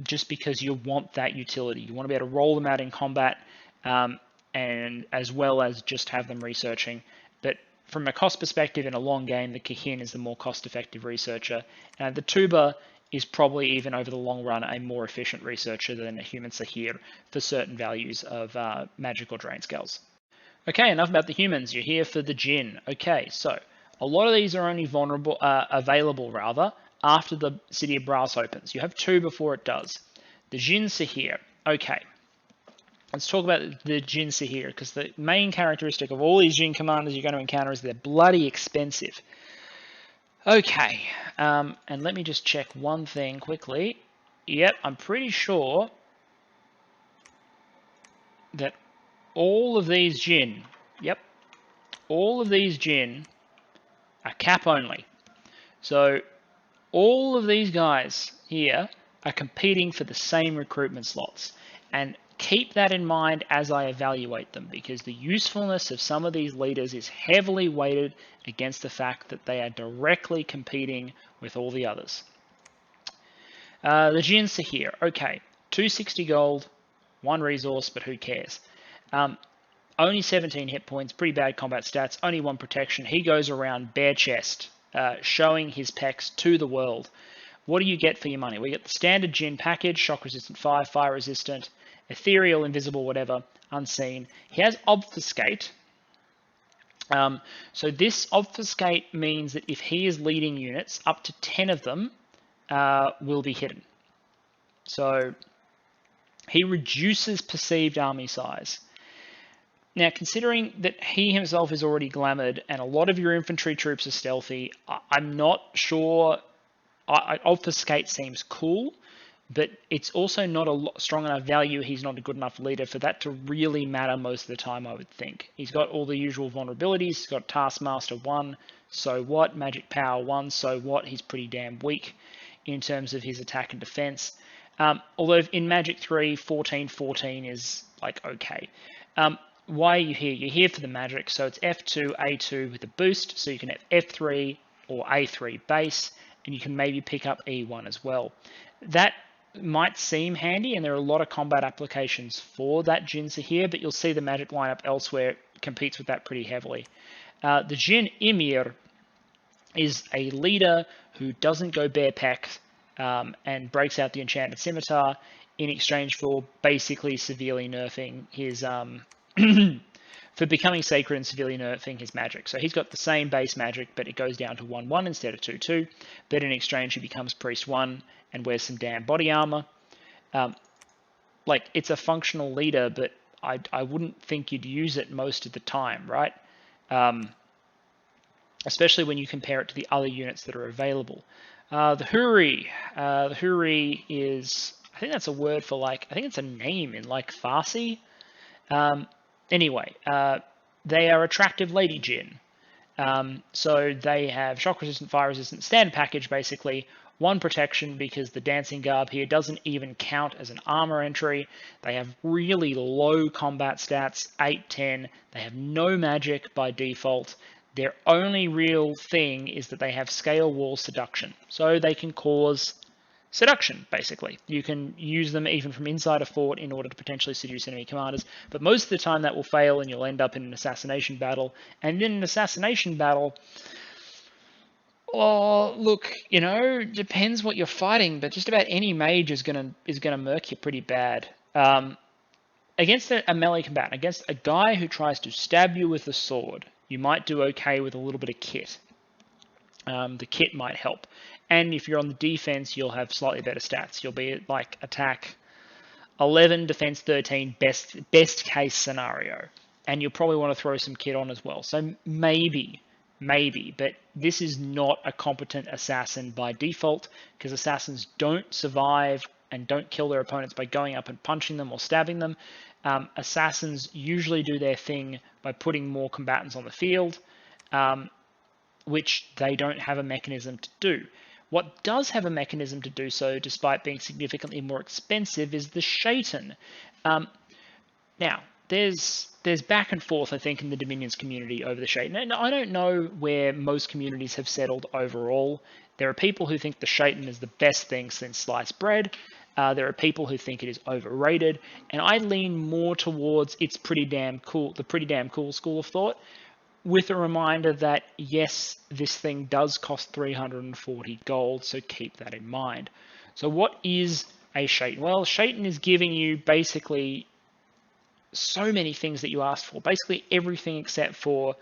just because you want that utility. You want to be able to roll them out in combat, and as well as just have them researching. But from a cost perspective in a long game, the Kahin is the more cost-effective researcher. The Tuba is probably even over the long run a more efficient researcher than a human Sahir for certain values of magic or drain scales. Okay, enough about the humans. You're here for the Jinn. Okay, so a lot of these are only available after the City of Brass opens. You have 2 before it does. The Jinn Sahir. Okay, let's talk about the Jinn Sahir, because the main characteristic of all these Jinn commanders you're going to encounter is they're bloody expensive. Okay, and let me just check one thing quickly. Yep, I'm pretty sure that all of these Jinn, all of these Jinn are cap only. So all of these guys here are competing for the same recruitment slots. And keep that in mind as I evaluate them, because the usefulness of some of these leaders is heavily weighted against the fact that they are directly competing with all the others. The Jinn Sahir, okay, 260 gold, 1 resource, but who cares? Only 17 hit points, pretty bad combat stats, only 1 protection. He goes around bare chest, showing his pecs to the world. What do you get for your money? We get the standard Jinn package, shock resistant 5, fire resistant, ethereal, invisible, whatever, unseen. He has obfuscate. So this obfuscate means that if he is leading units, up to 10 of them will be hidden. So he reduces perceived army size. Now, considering that he himself is already glamoured and a lot of your infantry troops are stealthy, I'm not sure. Obfuscate seems cool, but it's also not a strong enough value. He's not a good enough leader for that to really matter most of the time, I would think. He's got all the usual vulnerabilities. He's got Taskmaster 1, so what? Magic Power 1, so what? He's pretty damn weak in terms of his attack and defense. Although in Magic 3, 14-14 is like okay. Why are you here? You're here for the magic, so it's F2, A2 with a boost, so you can have F3 or A3 base, and you can maybe pick up E1 as well. That might seem handy, and there are a lot of combat applications for that Jinn Sahir, but you'll see the magic lineup elsewhere competes with that pretty heavily. The Jinn Emir is a leader who doesn't go bare pecked and breaks out the Enchanted Scimitar in exchange for basically severely nerfing his for becoming sacred and severely nerfing his magic. So he's got the same base magic, but it goes down to 1-1 instead of 2-2. But in exchange, he becomes Priest 1 and wears some damn body armor. Like, it's a functional leader, but I wouldn't think you'd use it most of the time, right? Especially when you compare it to the other units that are available. The Huri is, I think that's a word for like, I think it's a name in like Farsi. Anyway, they are attractive lady Jinn. So they have shock resistant, fire resistant, standard package basically, 1 protection because the dancing garb here doesn't even count as an armor entry. They have really low combat stats, 8-10. They have no magic by default. Their only real thing is that they have scale wall seduction. So they can cause seduction, basically. You can use them even from inside a fort in order to potentially seduce enemy commanders, but most of the time that will fail and you'll end up in an assassination battle. And in an assassination battle, oh, look, you know, depends what you're fighting, but just about any mage is gonna murk you pretty bad. Against a melee combatant, against a guy who tries to stab you with a sword, you might do okay with a little bit of kit. The kit might help. And if you're on the defense, you'll have slightly better stats. You'll be at like attack 11, defense 13, best case scenario. And you'll probably want to throw some kit on as well. So maybe, but this is not a competent assassin by default, because assassins don't survive and don't kill their opponents by going up and punching them or stabbing them. Assassins usually do their thing by putting more combatants on the field, which they don't have a mechanism to do. What does have a mechanism to do so, despite being significantly more expensive, is the Shaitan. Now, there's back and forth, I think, in the Dominions community over the Shaitan. And I don't know where most communities have settled overall. There are people who think the Shaitan is the best thing since sliced bread. There are people who think it is overrated. And I lean more towards it's pretty damn cool, the pretty damn cool school of thought. with a reminder that, yes, this thing does cost 340 gold, so keep that in mind. So what is a Shaitan? Well, Shaitan is giving you basically so many things that you asked for, basically everything except for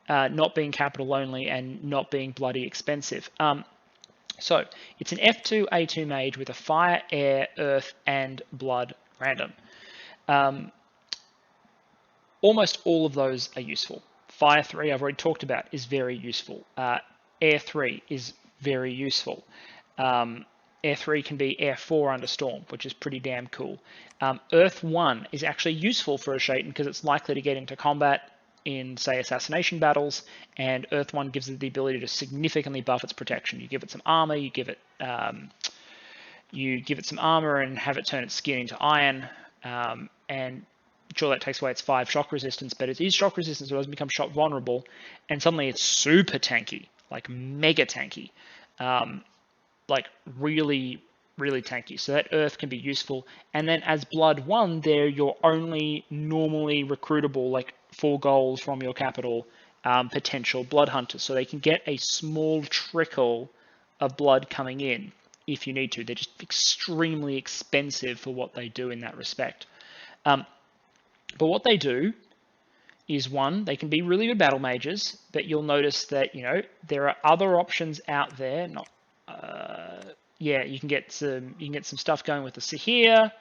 not being capital only and not being bloody expensive. So it's an F2 A2 mage with a fire, air, earth, and blood random. Almost all of those are useful. Fire 3, I've already talked about, is very useful. Air 3 is very useful. Air 3 can be Air 4 under Storm, which is pretty damn cool. Earth 1 is actually useful for a Shaitan because it's likely to get into combat in, say, assassination battles, and Earth 1 gives it the ability to significantly buff its protection. You give it some armor, you give it some armor and have it turn its skin into iron, and sure, that takes away its 5 shock resistance, but it is shock resistance, so it doesn't become shock vulnerable, and suddenly it's super tanky, like mega tanky, like really, really tanky. So that earth can be useful. And then as blood 1, they're your only normally recruitable, like 4 goals from your capital, potential blood hunters. So they can get a small trickle of blood coming in if you need to. They're just extremely expensive for what they do in that respect. But what they do is, one, they can be really good battle mages, but you'll notice that, you know, there are other options out there. Yeah, you can get some stuff going with the Sahir.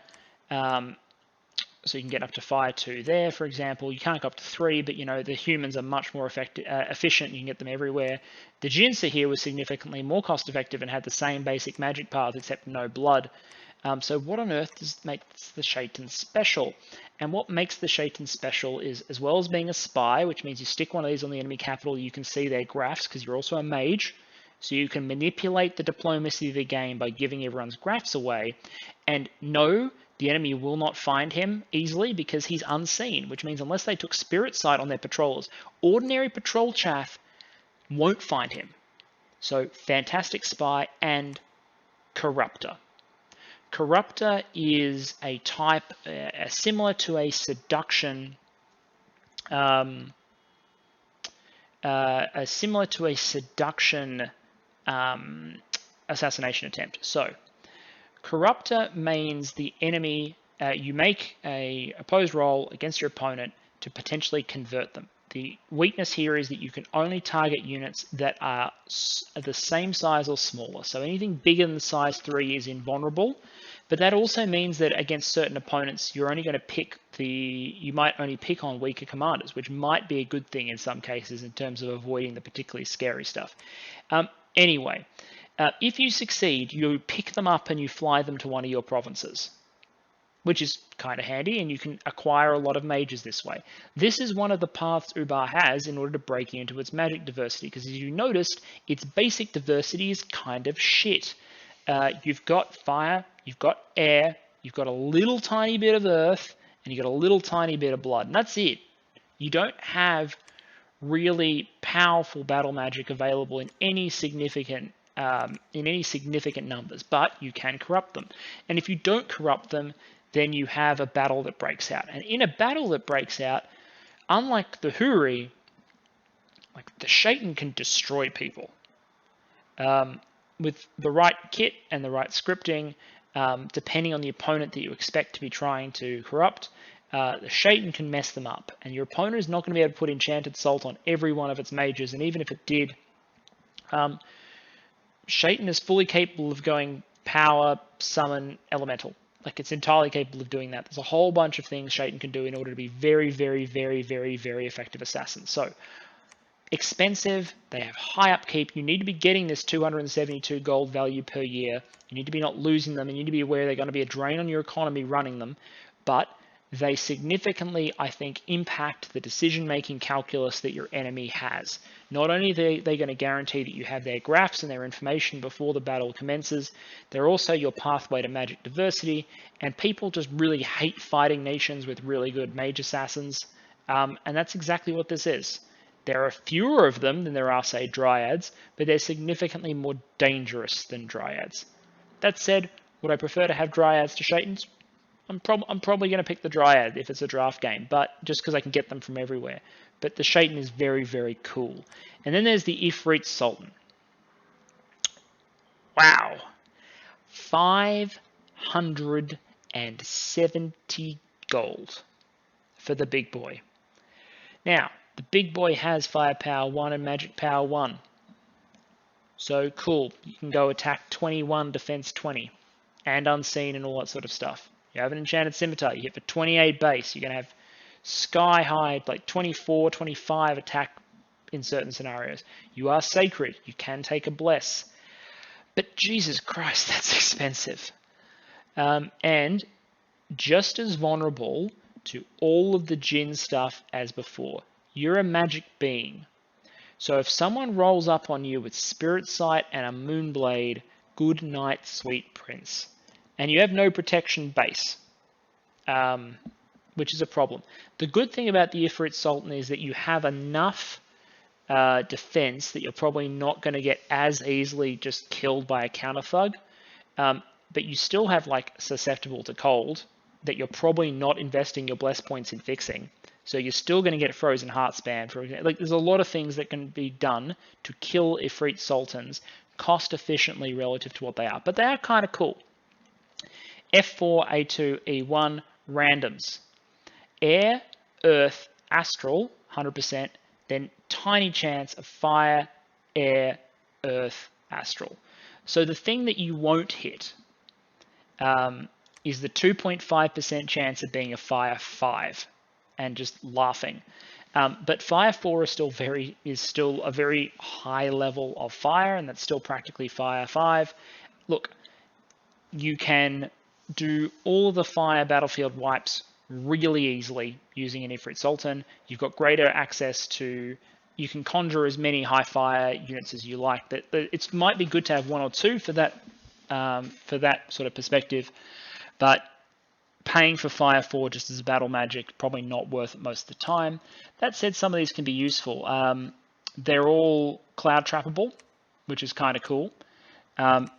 So you can get up to fire 2 there, for example. You can't go up to 3, but, you know, the humans are much more efficient. You can get them everywhere. The Jinn Sahir was significantly more cost effective and had the same basic magic path except no blood. So what on earth makes the Shaitan special? And what makes the Shaitan special is, as well as being a spy, which means you stick one of these on the enemy capital, you can see their graphs because you're also a mage. So you can manipulate the diplomacy of the game by giving everyone's graphs away. And no, the enemy will not find him easily because he's unseen, which means unless they took spirit sight on their patrollers, ordinary patrol chaff won't find him. So fantastic spy and corruptor. Corruptor is a type similar to a seduction, assassination attempt. So, corruptor means the enemy, you make a opposed roll against your opponent to potentially convert them. The weakness here is that you can only target units that are the same size or smaller. So anything bigger than size 3 is invulnerable. But that also means that against certain opponents, you're only going to you might only pick on weaker commanders, which might be a good thing in some cases in terms of avoiding the particularly scary stuff. Anyway, if you succeed, you pick them up and you fly them to one of your provinces, which is kind of handy, and you can acquire a lot of mages this way. This is one of the paths Ubar has in order to break into its magic diversity, because as you noticed, its basic diversity is kind of shit. You've got fire, you've got air, you've got a little tiny bit of earth, and you've got a little tiny bit of blood, and that's it. You don't have really powerful battle magic available in any significant numbers, but you can corrupt them. And if you don't corrupt them, then you have a battle that breaks out. And in a battle that breaks out, unlike the Huri, like the Shaitan can destroy people. With the right kit and the right scripting, depending on the opponent that you expect to be trying to corrupt, the Shaitan can mess them up. And your opponent is not going to be able to put Enchanted Salt on every one of its mages, and even if it did, Shaitan is fully capable of going power, summon, elemental. Like, it's entirely capable of doing that. There's a whole bunch of things Shaitan can do in order to be very, very, very, very, very effective assassins. So, expensive, they have high upkeep. You need to be getting this 272 gold value per year. You need to be not losing them. You need to be aware they're going to be a drain on your economy running them. But they significantly, I think, impact the decision-making calculus that your enemy has. Not only are they going to guarantee that you have their graphs and their information before the battle commences, they're also your pathway to magic diversity, and people just really hate fighting nations with really good mage assassins, and that's exactly what this is. There are fewer of them than there are, say, dryads, but they're significantly more dangerous than dryads. That said, would I prefer to have dryads to Shaitans? I'm probably going to pick the Dryad if it's a draft game, but just because I can get them from everywhere. But the Shaitan is very, very cool. And then there's the Ifrit Sultan. Wow. 570 gold for the big boy. Now, the big boy has firepower 1 and magic power 1. So cool. You can go attack 21, defense 20, and unseen and all that sort of stuff. You have an Enchanted Scimitar. You hit for 28 base. You're going to have sky high, like 24, 25 attack in certain scenarios. You are sacred. You can take a bless. But Jesus Christ, that's expensive. And just as vulnerable to all of the Jinn stuff as before. You're a magic being. So if someone rolls up on you with Spirit Sight and a Moonblade, good night, sweet prince. And you have no protection base, which is a problem. The good thing about the Ifrit Sultan is that you have enough defense that you're probably not going to get as easily just killed by a counter thug. But you still have like susceptible to cold that you're probably not investing your bless points in fixing. So you're still going to get Frozen Heartspan, for example. Like, there's a lot of things that can be done to kill Ifrit Sultans cost efficiently relative to what they are. But they are kind of cool. F4, A2, E1, randoms. Air, Earth, Astral, 100%. Then tiny chance of Fire, Air, Earth, Astral. So the thing that you won't hit is the 2.5% chance of being a Fire 5. And just laughing. But Fire 4 is still a very high level of fire, and that's still practically Fire 5. Look, you can do all of the fire battlefield wipes really easily using an Ifrit Sultan. You've got greater access to, you can conjure as many high fire units as you like. It might be good to have 1 or 2 for that sort of perspective, but paying for Fire 4 just as a battle magic, probably not worth it most of the time. That said, some of these can be useful. They're all cloud trappable, which is kind of cool.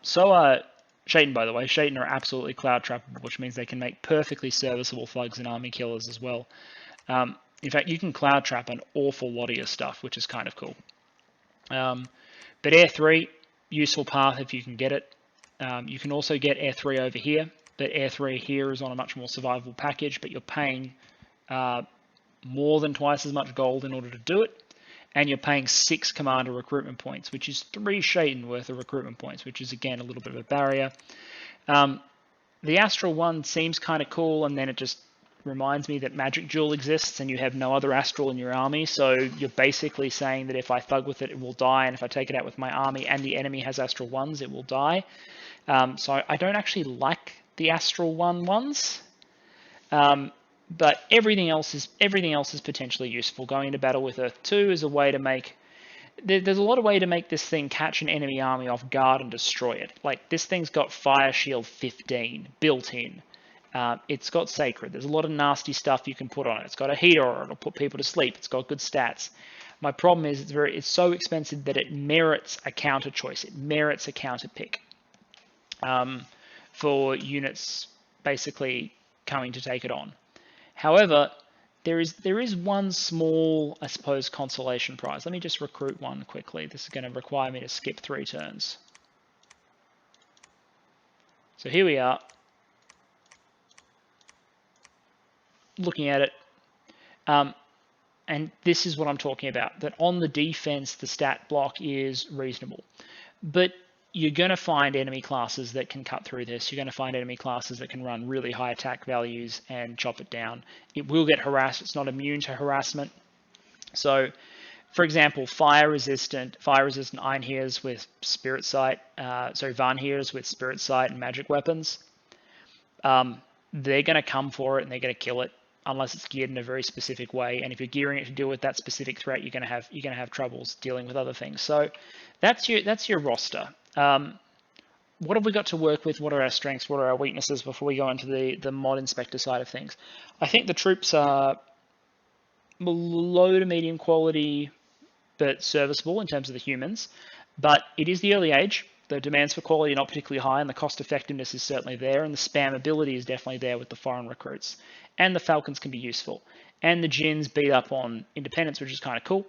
So are Shaitan, by the way. Shaitan are absolutely cloud trappable, which means they can make perfectly serviceable thugs and army killers as well. In fact, you can cloud trap an awful lot of your stuff, which is kind of cool. But Air 3, useful path if you can get it. You can also get Air 3 over here. But Air 3 here is on a much more survivable package, but you're paying more than twice as much gold in order to do it. And you're paying 6 commander recruitment points, which is 3 Shaitan worth of recruitment points, which is, again, a little bit of a barrier. The Astral one seems kind of cool, and then it just reminds me that Magic Duel exists, and you have no other Astral in your army. So you're basically saying that if I thug with it, it will die, and if I take it out with my army and the enemy has Astral ones, it will die. So I don't actually like the Astral ones, but everything else is potentially useful. Going into battle with Earth 2 is a way to make. There's a lot of way to make this thing catch an enemy army off guard and destroy it. Like, this thing's got Fire Shield 15 built in. It's got Sacred. There's a lot of nasty stuff you can put on it. It's got a heater, it'll put people to sleep. It's got good stats. My problem is it's so expensive that it merits a counter choice. It merits a counter pick. For units basically coming to take it on. However, there is one small, I suppose, consolation prize. Let me just recruit one quickly. This is going to require me to skip 3 turns. So here we are. Looking at it. And this is what I'm talking about. That on the defense, the stat block is reasonable. But you're going to find enemy classes that can cut through this. You're going to find enemy classes that can run really high attack values and chop it down. It will get harassed. It's not immune to harassment. So, for example, fire resistant Einheers with Spirit Sight, Vanheers with Spirit Sight and magic weapons. They're going to come for it and they're going to kill it unless it's geared in a very specific way. And if you're gearing it to deal with that specific threat, you're going to have troubles dealing with other things. So that's your roster. What have we got to work with? What are our strengths? What are our weaknesses before we go into the mod inspector side of things? I think the troops are low to medium quality, but serviceable in terms of the humans. But it is the early age, the demands for quality are not particularly high, and the cost effectiveness is certainly there, and the spammability is definitely there with the foreign recruits. And the Falcons can be useful. And the Jinns beat up on independents, which is kind of cool.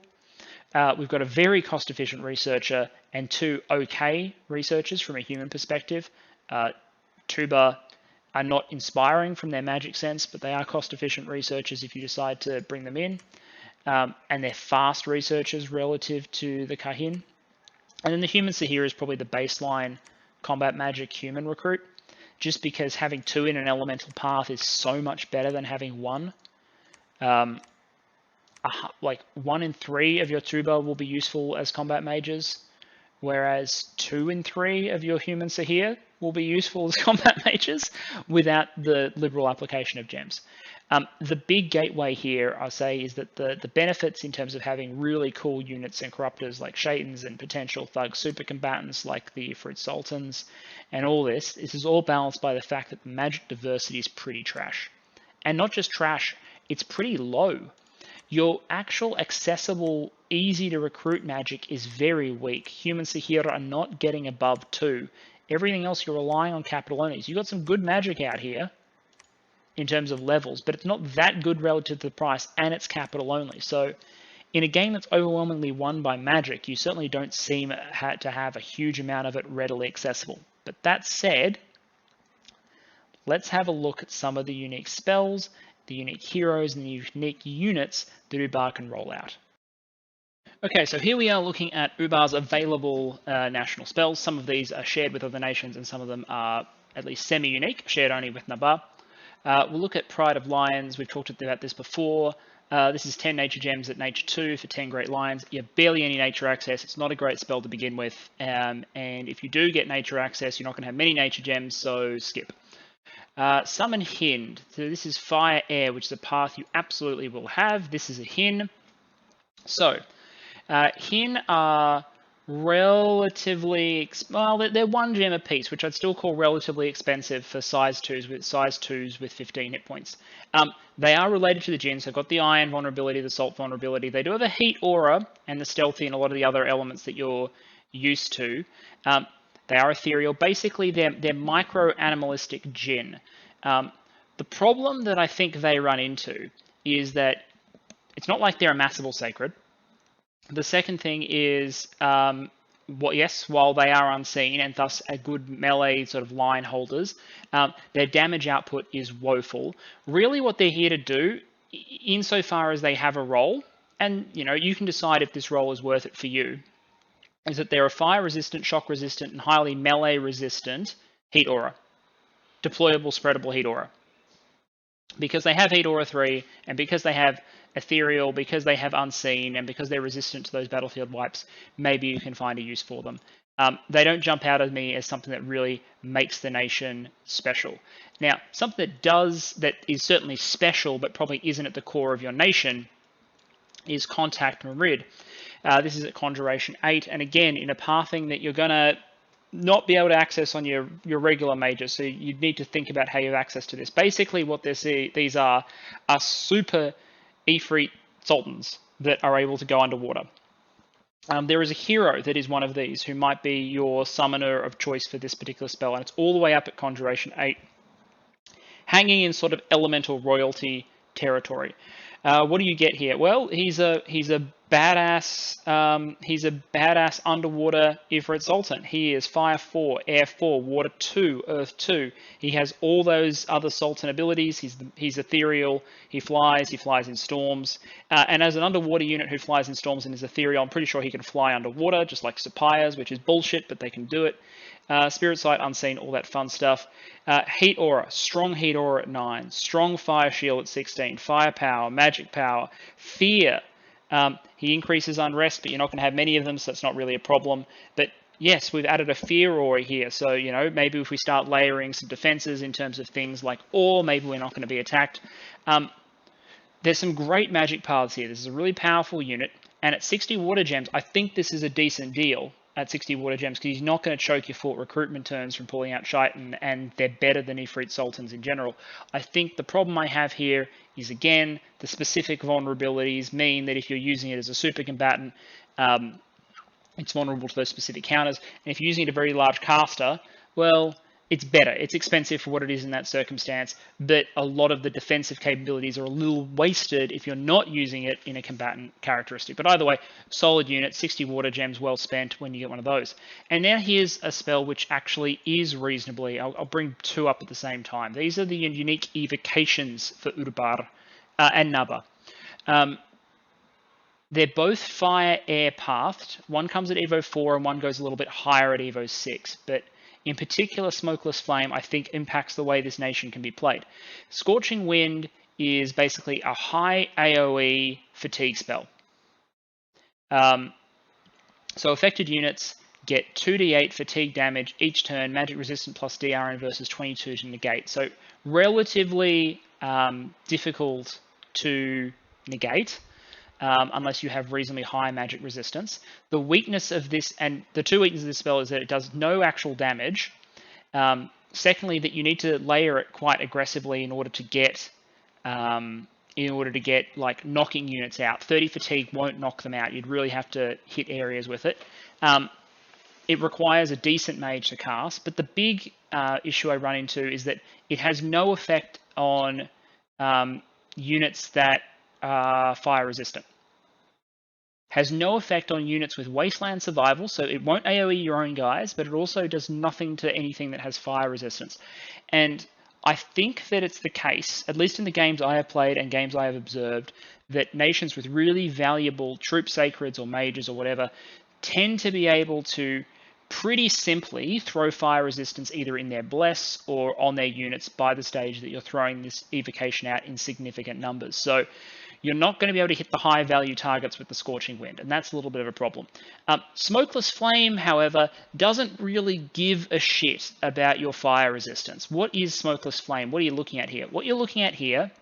We've got a very cost-efficient researcher and 2 okay researchers from a human perspective. Tuba are not inspiring from their magic sense, but they are cost-efficient researchers if you decide to bring them in. And they're fast researchers relative to the Kahin. And then the human Sahir is probably the baseline combat magic human recruit, just because having 2 in an elemental path is so much better than having 1. Like 1 in 3 of your Tuba will be useful as combat mages, whereas 2 in 3 of your human Sahir will be useful as combat mages without the liberal application of gems. The big gateway here, I say, is that the benefits in terms of having really cool units and corruptors like Shaitans and potential thug super combatants like the Ifrit Sultans and all this is all balanced by the fact that the magic diversity is pretty trash. And not just trash, it's pretty low. Your actual accessible, easy to recruit magic is very weak. Human Sahir are not getting above 2. Everything else you're relying on capital only. So you've got some good magic out here in terms of levels, but it's not that good relative to the price, and it's capital only. So in a game that's overwhelmingly won by magic, you certainly don't seem to have a huge amount of it readily accessible. But that said, let's have a look at some of the unique spells, the unique heroes, and the unique units that Ubar can roll out. Okay, so here we are looking at Ubar's available national spells. Some of these are shared with other nations, and some of them are at least semi-unique, shared only with Nabar. We'll look at Pride of Lions. We've talked about this before. This is 10 nature gems at nature 2 for 10 great lions. You have barely any nature access. It's not a great spell to begin with. And if you do get nature access, you're not going to have many nature gems, so skip. Summon Hind. So this is fire air, which is a path you absolutely will have. This is a Hin. So Hin are relatively, well, they're 1 gem a piece, which I'd still call relatively expensive for size 2s with 15 hit points. They are related to the Jinn, so they've got the iron vulnerability, the salt vulnerability. They do have a heat aura and the stealthy and a lot of the other elements that you're used to. They are ethereal. Basically, they're micro-animalistic Jinn. The problem that I think they run into is that it's not like they're a massable sacred. The second thing is, while they are unseen and thus a good melee sort of line holders, their damage output is woeful. Really what they're here to do, insofar as they have a role, and you can decide if this role is worth it for you, is that they're a fire resistant, shock resistant, and highly melee resistant heat aura. Deployable, spreadable heat aura. Because they have heat aura 3, and because they have ethereal, because they have unseen, and because they're resistant to those battlefield wipes, maybe you can find a use for them. They don't jump out at me as something that really makes the nation special. Now, something that is certainly special, but probably isn't at the core of your nation, is Contact Marid. This is at Conjuration 8, and again, in a pathing that you're going to not be able to access on your regular mages, so you need to think about how you have access to this. Basically, what these are super Ifrit Sultans that are able to go underwater. There is a hero that is one of these who might be your summoner of choice for this particular spell, and it's all the way up at Conjuration 8, hanging in sort of elemental royalty territory. What do you get here? Well, he's a badass underwater Ifrit Sultan. He is fire 4, air 4, water 2, earth 2. He has all those other Sultan abilities. He's ethereal. He flies in storms. And as an underwater unit who flies in storms and is ethereal, I'm pretty sure he can fly underwater, just like Sapires, which is bullshit, but they can do it. Spirit Sight, Unseen, all that fun stuff. Heat Aura, strong Heat Aura at 9, strong Fire Shield at 16, Firepower, Magic Power, Fear. He increases Unrest, but you're not going to have many of them, so it's not really a problem. But yes, we've added a Fear Aura here, so maybe if we start layering some defenses in terms of things like Awe, maybe we're not going to be attacked. There's some great magic paths here. This is a really powerful unit, and at 60 water gems, I think this is a decent deal at 60 water gems, because he's not going to choke your full recruitment turns from pulling out Shaitan, and they're better than Ifrit Sultans in general. I think the problem I have here is, again, the specific vulnerabilities mean that if you're using it as a super combatant, It's vulnerable to those specific counters. And if you're using it a very large caster, well, it's better. It's expensive for what it is in that circumstance, but a lot of the defensive capabilities are a little wasted if you're not using it in a combatant characteristic. But either way, solid unit, 60 water gems well spent when you get one of those. And now here's a spell which actually is reasonably, I'll bring two up at the same time. These are the unique evocations for Ubar and Naba. They're both fire-air pathed. One comes at Evo 4 and one goes a little bit higher at Evo 6, but in particular, Smokeless Flame, I think, impacts the way this nation can be played. Scorching Wind is basically a high AoE fatigue spell. So affected units get 2d8 fatigue damage each turn, magic resistant plus DRN versus 22 to negate. So relatively difficult to negate. Unless you have reasonably high magic resistance. The weakness of this, and the two weaknesses of this spell is that it does no actual damage. Secondly, that you need to layer it quite aggressively in order to get like knocking units out. 30 fatigue won't knock them out. You'd really have to hit areas with it. It requires a decent mage to cast, but the big issue I run into is that it has no effect on units that fire resistant. Has no effect on units with wasteland survival, so it won't AoE your own guys, but it also does nothing to anything that has fire resistance. And I think that it's the case, at least in the games I have played and games I have observed, that nations with really valuable troop sacreds or mages or whatever tend to be able to pretty simply throw fire resistance either in their bless or on their units by the stage that you're throwing this evocation out in significant numbers. So you're not going to be able to hit the high value targets with the Scorching Wind, and that's a little bit of a problem. Smokeless Flame, however, doesn't really give a shit about your fire resistance. What is Smokeless Flame? What are you looking at here? What you're looking at here,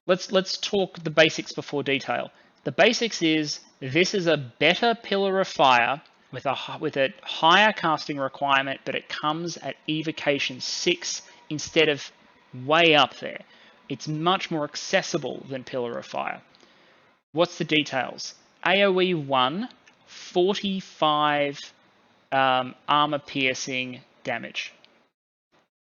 let's talk the basics before detail. The basics is this is a better Pillar of Fire with a higher casting requirement, but it comes at evocation 6 instead of way up there. It's much more accessible than Pillar of Fire. What's the details? AoE 1, 45 armor piercing damage.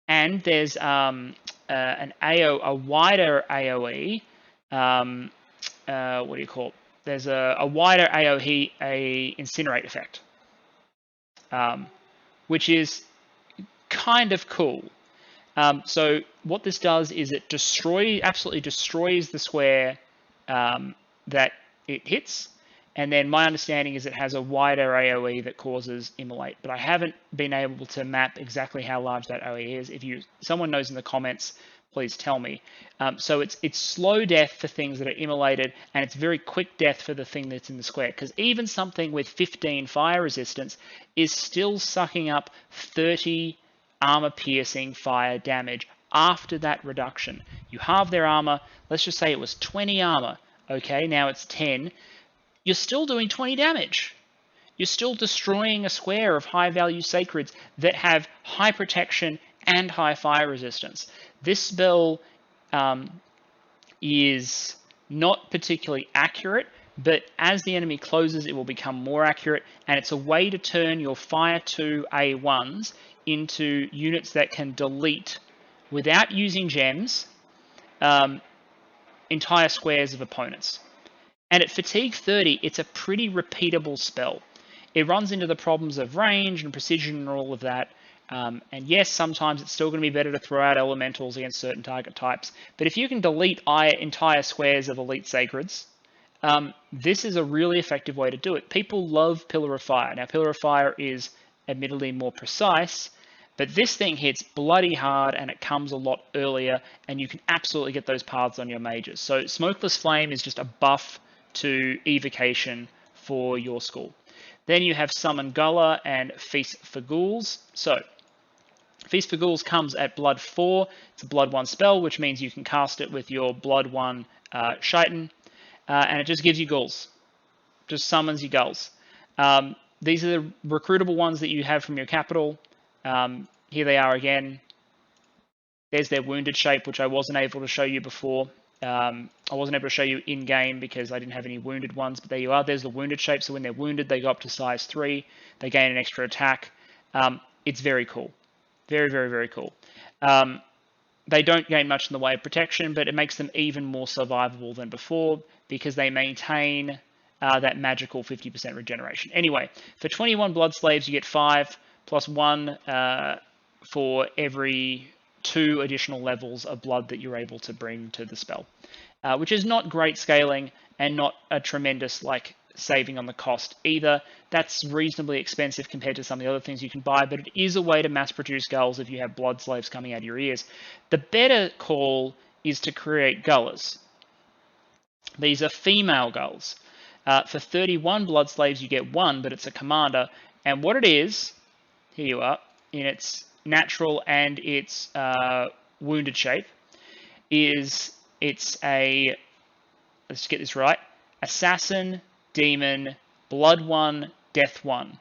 And there's a wider AoE. What do you call it? There's a wider AoE, a incinerate effect, which is kind of cool. So what this does is it absolutely destroys the square that it hits. And then my understanding is it has a wider AoE that causes immolate, but I haven't been able to map exactly how large that AoE is. If someone knows in the comments, please tell me. So it's slow death for things that are immolated, and it's very quick death for the thing that's in the square. Because even something with 15 fire resistance is still sucking up 30 armor piercing fire damage after that reduction. You halve their armor. Let's just say it was 20 armor. Okay, now it's 10. You're still doing 20 damage. You're still destroying a square of high value sacreds that have high protection and high fire resistance. This spell is not particularly accurate, but as the enemy closes, it will become more accurate, and it's a way to turn your Fire 2 A1s into units that can delete, without using gems, entire squares of opponents. And at Fatigue 30, it's a pretty repeatable spell. It runs into the problems of range and precision and all of that. And yes, sometimes it's still going to be better to throw out elementals against certain target types. But if you can delete entire squares of elite sacreds, this is a really effective way to do it. People love Pillar of Fire. Now, Pillar of Fire is admittedly more precise, but this thing hits bloody hard and it comes a lot earlier, and you can absolutely get those paths on your mages. So Smokeless Flame is just a buff to evocation for your school. Then you have Summon Gull and Feast for Ghouls. So Feast for Ghouls comes at Blood 4. It's a Blood 1 spell, which means you can cast it with your Blood 1 Shaitan, and it just gives you Ghouls. Just summons you Gulls. These are the recruitable ones that you have from your capital. Here they are again. There's their wounded shape, which I wasn't able to show you before. I wasn't able to show you in game because I didn't have any wounded ones, but there you are. There's the wounded shape. So when they're wounded, they go up to size 3. They gain an extra attack. It's very cool. Very, very, very cool. They don't gain much in the way of protection, but it makes them even more survivable than before because they maintain that magical 50% regeneration. Anyway, for 21 blood slaves, you get 5 plus 1 for every 2 additional levels of blood that you're able to bring to the spell, which is not great scaling and not a tremendous saving on the cost either. That's reasonably expensive compared to some of the other things you can buy, but it is a way to mass produce Ghouls if you have blood slaves coming out of your ears. The better call is to create Gullers. These are female Ghouls. For 31 blood slaves, you get 1, but it's a commander. And what it is, here you are, in its natural and its wounded shape, is it's a, let's get this right, assassin, demon, blood 1, death 1,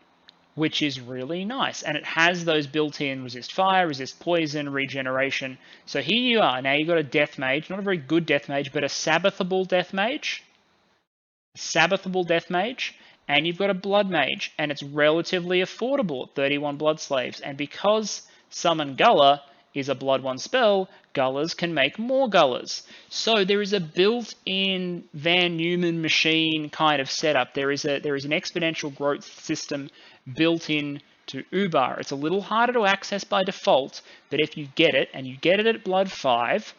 which is really nice. And it has those built-in resist fire, resist poison, regeneration. So here you are. Now you've got a death mage, not a very good death mage, but a sabbathable death mage. And you've got a blood mage, and it's relatively affordable at 31 blood slaves. And because Summon Guller is a blood 1 spell, Gullers can make more Gullers. So there is a built-in Van Neumann machine kind of setup. There is an exponential growth system built in to Ubar. It's a little harder to access by default, but if you get it, and you get it at blood 5,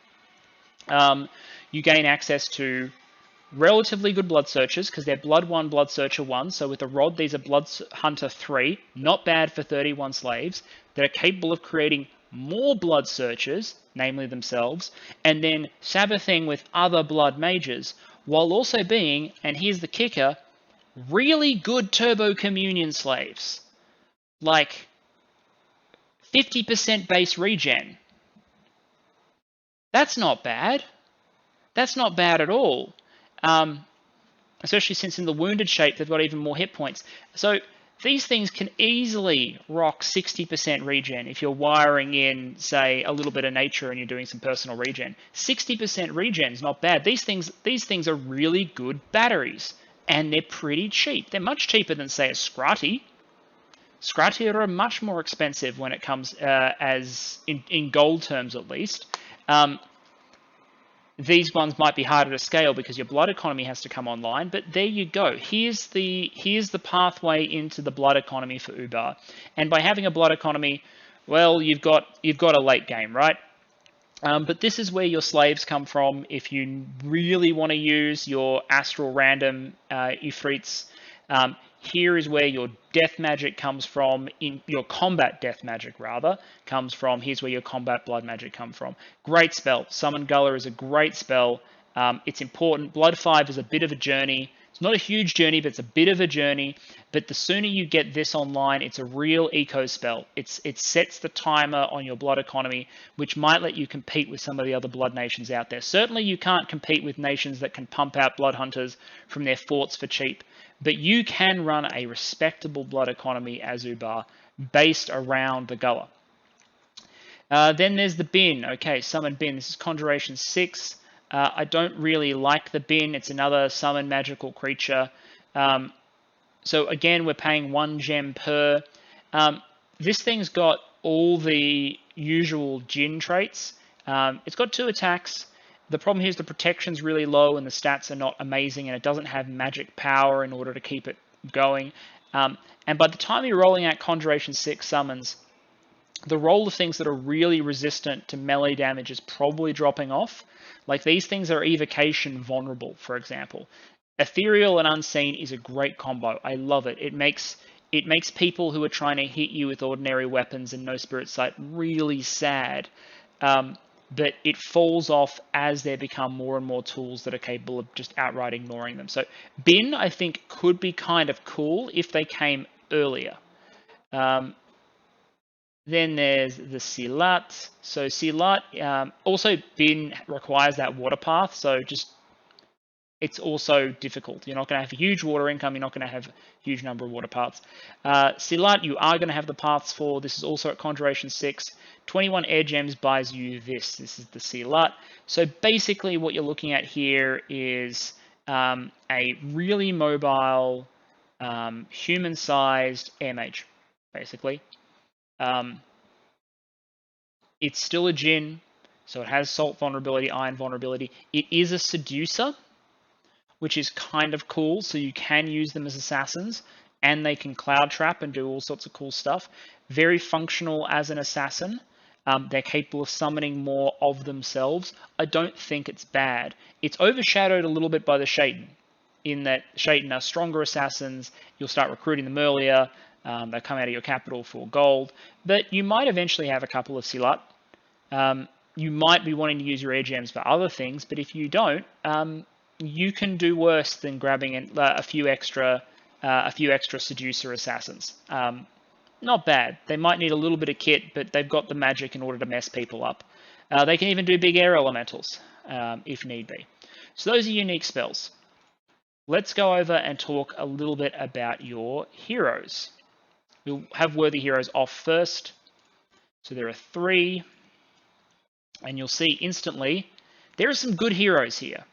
you gain access to relatively good blood searchers because they're blood 1, blood searcher 1. So with a rod, these are blood hunter 3. Not bad for 31 slaves that are capable of creating more blood searchers, namely themselves, and then sabbathing with other blood mages, while also being, and here's the kicker, really good turbo communion slaves. Like 50% base regen. That's not bad. That's not bad at all. Especially since in the wounded shape, they've got even more hit points. So these things can easily rock 60% regen if you're wiring in, say, a little bit of nature and you're doing some personal regen. 60% regen is not bad. These things are really good batteries, and they're pretty cheap. They're much cheaper than, say, a Scrati. Scrati are much more expensive when it comes as in gold terms, at least. These ones might be harder to scale because your blood economy has to come online, but there you go. Here's the pathway into the blood economy for Ubar. And by having a blood economy, well, you've got a late game, right? But this is where your slaves come from if you really want to use your astral random Ifrits. Here is where your death magic comes from, in your combat death magic rather, comes from. Here's where your combat blood magic comes from. Great spell. Summon Guller is a great spell. It's important. Blood 5 is a bit of a journey. It's not a huge journey, but it's a bit of a journey. But the sooner you get this online, it's a real eco spell. It sets the timer on your blood economy, which might let you compete with some of the other blood nations out there. Certainly you can't compete with nations that can pump out blood hunters from their forts for cheap. But you can run a respectable blood economy as Ubar based around the Guller. Then there's the bin. Okay, summon bin. This is Conjuration 6. I don't really like the bin. It's another summon magical creature. So again, we're paying 1 gem per. This thing's got all the usual Jinn traits. It's got 2 attacks. The problem here is the protection's really low and the stats are not amazing, and it doesn't have magic power in order to keep it going. And by the time you're rolling out Conjuration 6 summons, the roll of things that are really resistant to melee damage is probably dropping off. Like these things are evocation vulnerable, for example. Ethereal and Unseen is a great combo. I love it. It makes people who are trying to hit you with ordinary weapons and no spirit sight really sad. But it falls off as there become more and more tools that are capable of just outright ignoring them. So bin, I think, could be kind of cool if they came earlier. Then there's the Silat. So Silat, also bin requires that water path. So just it's also difficult. You're not going to have a huge water income. You're not going to have a huge number of water paths. Silat, you are going to have the paths for. This is also at Conjuration 6. 21 air gems buys you this. This is the Silat. So basically what you're looking at here is a really mobile, human-sized air mage, basically. It's still a Jinn, so it has salt vulnerability, iron vulnerability. It is a seducer, which is kind of cool, so you can use them as assassins, and they can cloud trap and do all sorts of cool stuff. Very functional as an assassin. They're capable of summoning more of themselves. I don't think it's bad. It's overshadowed a little bit by the Shaitan, in that Shaitan are stronger assassins. You'll start recruiting them earlier. They come out of your capital for gold, but you might eventually have a couple of Silat. You might be wanting to use your air gems for other things, but if you don't, you can do worse than grabbing a few extra seducer assassins. Not bad. They might need a little bit of kit, but they've got the magic in order to mess people up. They can even do big air elementals if need be. So those are unique spells. Let's go over and talk a little bit about your heroes. We'll have worthy heroes off first. So there are 3. And you'll see instantly, there are some good heroes here.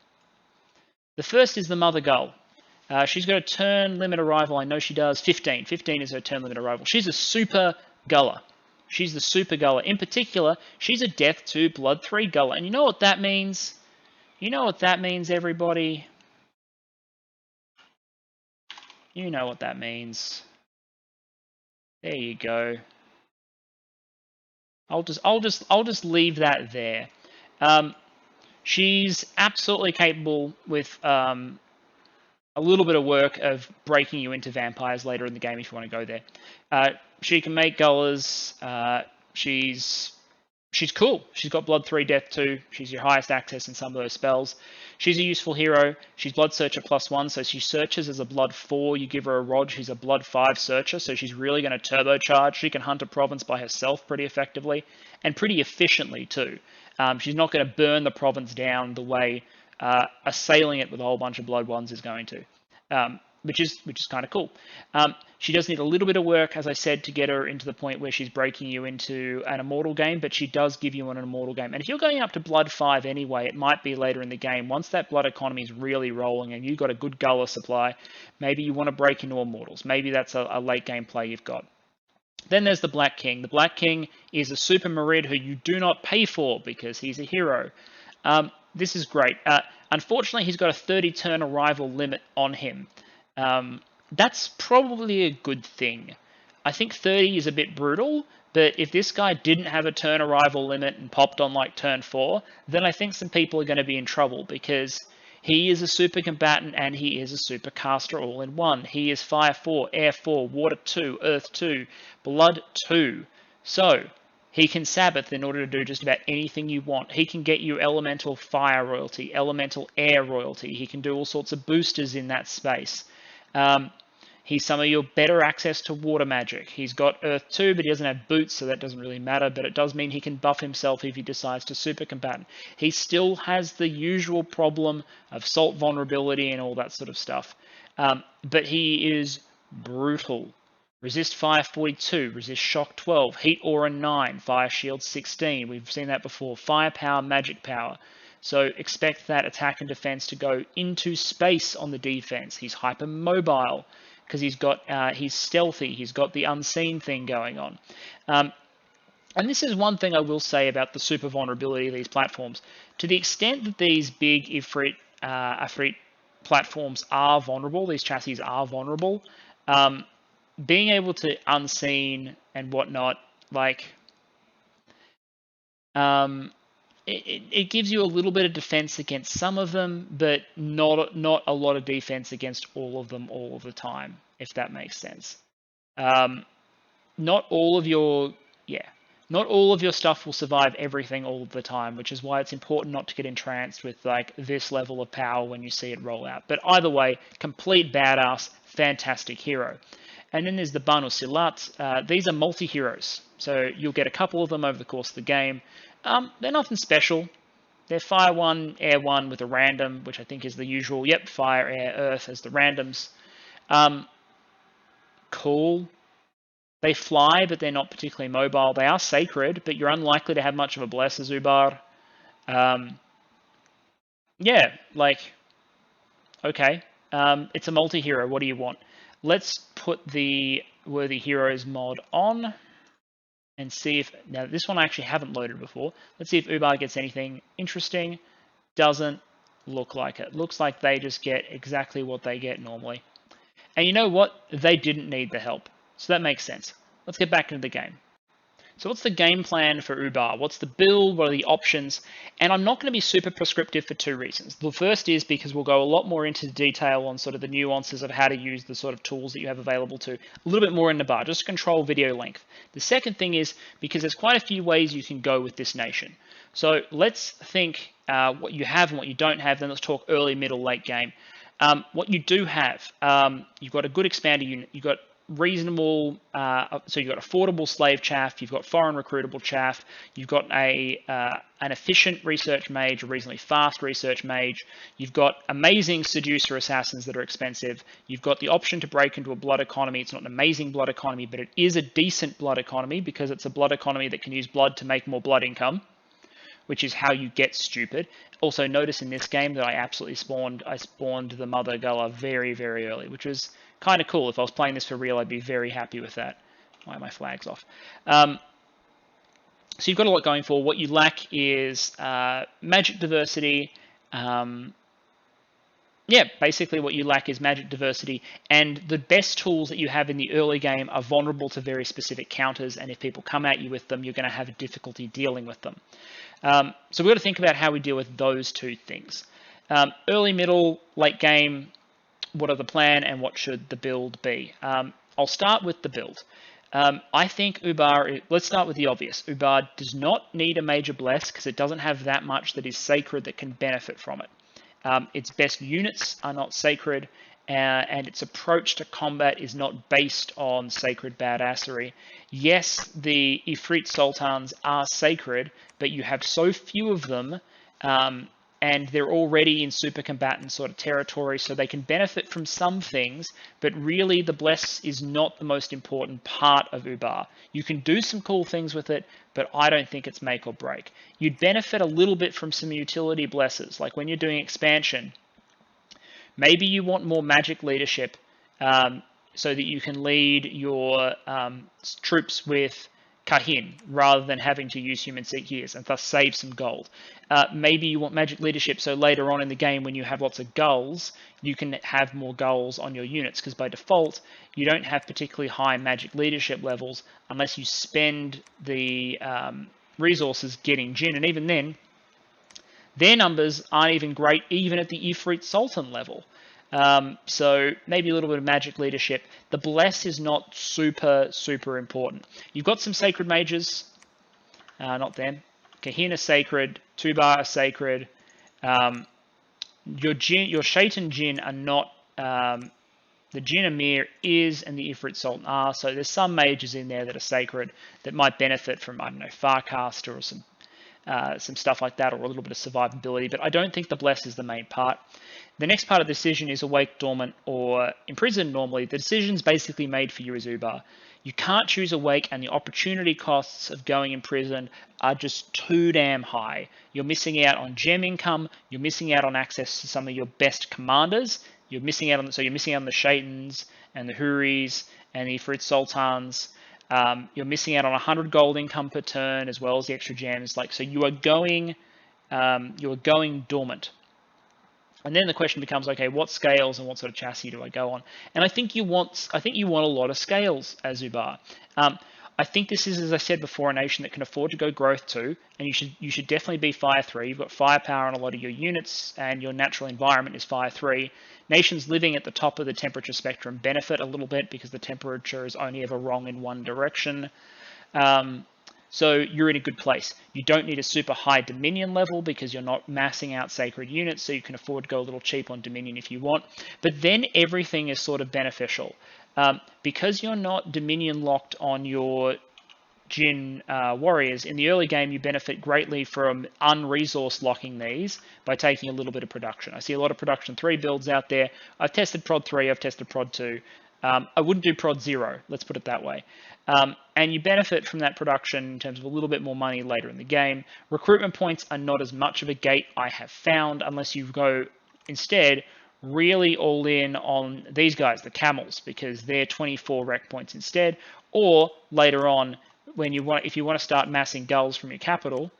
The first is the Mother Gull. She's got a turn limit arrival. I know she does. 15. 15 is her turn limit arrival. She's a super Guller. She's the super Guller. In particular, she's a Death 2, Blood 3 Guller. And you know what that means? You know what that means, everybody? You know what that means. There you go. I'll just leave that there. She's absolutely capable with a little bit of work of breaking you into vampires later in the game if you want to go there. She can make Gullers. She's cool. She's got Blood 3, Death 2. She's your highest access in some of those spells. She's a useful hero. She's Blood Searcher +1, so she searches as a Blood 4. You give her a rod, she's a Blood 5 Searcher, so she's really going to turbocharge. She can hunt a province by herself pretty effectively, and pretty efficiently too. She's not going to burn the province down the way assailing it with a whole bunch of Blood 1s is going to. Which is kind of cool. She does need a little bit of work, as I said, to get her into the point where she's breaking you into an Immortal game, but she does give you an Immortal game. And if you're going up to Blood 5 anyway, it might be later in the game. Once that Blood economy is really rolling and you've got a good Guller supply, maybe you want to break into Immortals. Maybe that's a late game play you've got. Then there's the Black King. The Black King is a Super Marid who you do not pay for because he's a hero. This is great. Unfortunately, he's got a 30 turn arrival limit on him. That's probably a good thing. I think 30 is a bit brutal, but if this guy didn't have a turn arrival limit and popped on like turn 4, then I think some people are going to be in trouble because he is a super combatant and he is a super caster all in one. He is Fire 4, Air 4, Water 2, Earth 2, Blood 2. So he can Sabbath in order to do just about anything you want. He can get you Elemental Fire royalty, Elemental Air royalty. He can do all sorts of boosters in that space. He's some of your better access to water magic. He's got Earth 2, but he doesn't have boots, so that doesn't really matter, but it does mean he can buff himself if he decides to super combatant. He still has the usual problem of salt vulnerability and all that sort of stuff. But he is brutal. Resist Fire 42, Resist Shock 12, Heat Aura 9, Fire Shield 16. We've seen that before. Firepower, Magic Power. So expect that attack and defense to go into space on the defense. He's hypermobile because he's stealthy. He's got the unseen thing going on. And this is one thing I will say about the super vulnerability of these platforms. To the extent that these big Ifrit platforms are vulnerable, these chassis are vulnerable, being able to unseen and whatnot, like, it gives you a little bit of defense against some of them, but not a lot of defense against all of them all of the time, if that makes sense. Not all of your stuff will survive everything all of the time, which is why it's important not to get entranced with like this level of power when you see it roll out. But either way, complete badass, fantastic hero. And then there's the Banu Silat. These are multi-heroes, so you'll get a couple of them over the course of the game. They're nothing special. They're fire 1, air 1 with a random, which I think is the usual. Yep, fire, air, earth as the randoms. Cool. They fly, but they're not particularly mobile. They are sacred, but you're unlikely to have much of a bless as Ubar. Yeah, like, okay. It's a multi-hero. What do you want? Let's put the Worthy Heroes mod on and see if... Now, this one I actually haven't loaded before. Let's see if Ubar gets anything interesting. Doesn't look like it. Looks like they just get exactly what they get normally. And you know what? They didn't need the help. So that makes sense. Let's get back into the game. So what's the game plan for Ubar? What's the build? What are the options? And I'm not going to be super prescriptive for 2 reasons. The first is because we'll go a lot more into detail on sort of the nuances of how to use the sort of tools that you have available to a little bit more in the bar, just to control video length. The second thing is because there's quite a few ways you can go with this nation. So let's think what you have and what you don't have, then let's talk early, middle, late game. What you do have, you've got a good expander unit, you've got reasonable, so you've got affordable slave chaff, you've got foreign recruitable chaff, you've got an efficient research mage, a reasonably fast research mage, you've got amazing seducer assassins that are expensive, you've got the option to break into a blood economy. It's not an amazing blood economy, but it is a decent blood economy because it's a blood economy that can use blood to make more blood income, which is how you get stupid. Also notice in this game that I spawned the Mother Gull very, very early, which was kind of cool. If I was playing this for real, I'd be very happy with that. Why are my flags off? So you've got a lot going for. What you lack is magic diversity. Yeah, basically what you lack is magic diversity, and the best tools that you have in the early game are vulnerable to very specific counters, and if people come at you with them, you're going to have a difficulty dealing with them. So we've got to think about how we deal with those 2 things. Early, middle, late game, what are the plan and what should the build be? I'll start with the build. I think Ubar, let's start with the obvious. Ubar does not need a major bless because it doesn't have that much that is sacred that can benefit from it. Its best units are not sacred, and its approach to combat is not based on sacred badassery. Yes, the Ifrit Sultans are sacred, but you have so few of them, and they're already in super combatant sort of territory, so they can benefit from some things, but really the bless is not the most important part of Ubar. You can do some cool things with it, but I don't think it's make or break. You'd benefit a little bit from some utility blesses, like when you're doing expansion. Maybe you want more magic leadership so that you can lead your troops with Kahin rather than having to use human gears and thus save some gold. Maybe you want magic leadership so later on in the game when you have lots of Ghouls, you can have more Ghouls on your units because by default you don't have particularly high magic leadership levels unless you spend the resources getting Jinn, and even then their numbers aren't even great even at the Ifrit Sultan level. So maybe a little bit of magic leadership. The bless is not super, super important. You've got some sacred mages, not them. Kahin are sacred, Tubar are sacred. Your Shaitan Jinn are not, the Jinn Amir is and the Ifrit Sultan are, so there's some mages in there that are sacred that might benefit from, I don't know, Farcaster or some stuff like that, or a little bit of survivability, but I don't think the bless is the main part. The next part of the decision is awake, dormant, or imprisoned normally. The decision's basically made for you as Ubar. You can't choose awake, and the opportunity costs of going imprisoned are just too damn high. You're missing out on gem income, you're missing out on access to some of your best commanders, you're missing out on the Shaitans and the Huris and the Ifrit Sultans. You're missing out on 100 gold income per turn as well as the extra gems. So you are going dormant. And then the question becomes, okay, what scales and what sort of chassis do I go on? And I think you want a lot of scales as Ubar. I think this is, as I said before, a nation that can afford to go growth 2, and you should definitely be fire 3. You've got firepower on a lot of your units, and your natural environment is fire 3. Nations living at the top of the temperature spectrum benefit a little bit because the temperature is only ever wrong in one direction. So you're in a good place. You don't need a super high Dominion level because you're not massing out sacred units, so you can afford to go a little cheap on Dominion if you want. But then everything is sort of beneficial. Because you're not Dominion locked on your Jinn warriors, in the early game you benefit greatly from unresource locking these by taking a little bit of production. I see a lot of production 3 builds out there. I've tested prod 3, I've tested prod 2. I wouldn't do prod 0, let's put it that way. And you benefit from that production in terms of a little bit more money later in the game. Recruitment points are not as much of a gate, I have found, unless you go instead really all in on these guys, the Camels, because they're 24 rec points instead. Or later on, when if you want to start massing Gulls from your capital,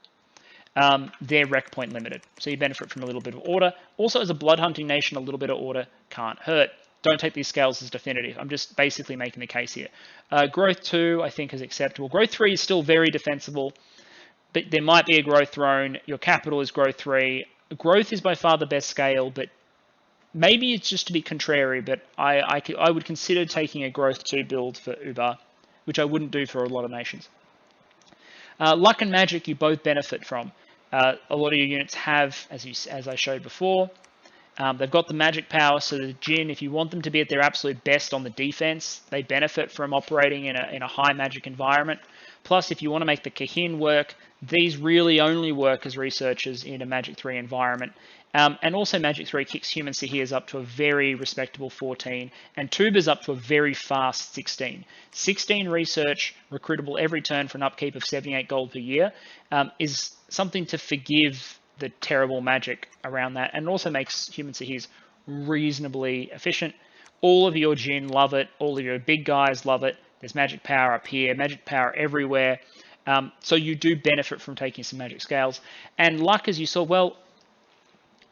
they're rec point limited. So you benefit from a little bit of order. Also, as a blood hunting nation, a little bit of order can't hurt. Don't take these scales as definitive. I'm just basically making the case here. Growth 2, I think, is acceptable. Growth 3 is still very defensible, but there might be a growth thrown. Your capital is growth 3. Growth is by far the best scale, but maybe it's just to be contrary, but I would consider taking a growth 2 build for Ubar, which I wouldn't do for a lot of nations. Luck and magic you both benefit from. A lot of your units have, as I showed before, they've got the magic power, so the Jinn, if you want them to be at their absolute best on the defense, they benefit from operating in a high magic environment. Plus, if you want to make the Kahin work, these really only work as researchers in a Magic 3 environment. And also Magic 3 kicks human Sahirs up to a very respectable 14, and Tubers up to a very fast 16. 16 research, recruitable every turn for an upkeep of 78 gold per year, is something to forgive the terrible magic around that, and also makes human Sahirs reasonably efficient. All of your Jinn love it, all of your big guys love it. There's magic power up here, magic power everywhere. So you do benefit from taking some magic scales. And luck, as you saw, well,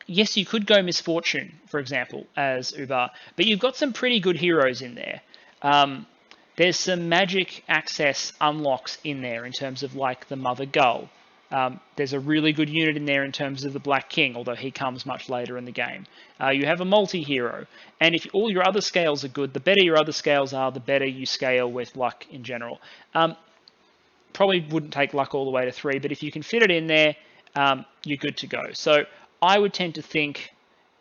yes, you could go Misfortune, for example, as Ubar, but you've got some pretty good heroes in there. There's some magic access unlocks in there in terms of like the Mother Gull. There's a really good unit in there in terms of the Black King, although he comes much later in the game. You have a multi-hero, and if all your other scales are good, the better your other scales are, the better you scale with luck in general. Probably wouldn't take luck all the way to 3, but if you can fit it in there, you're good to go. So I would tend to think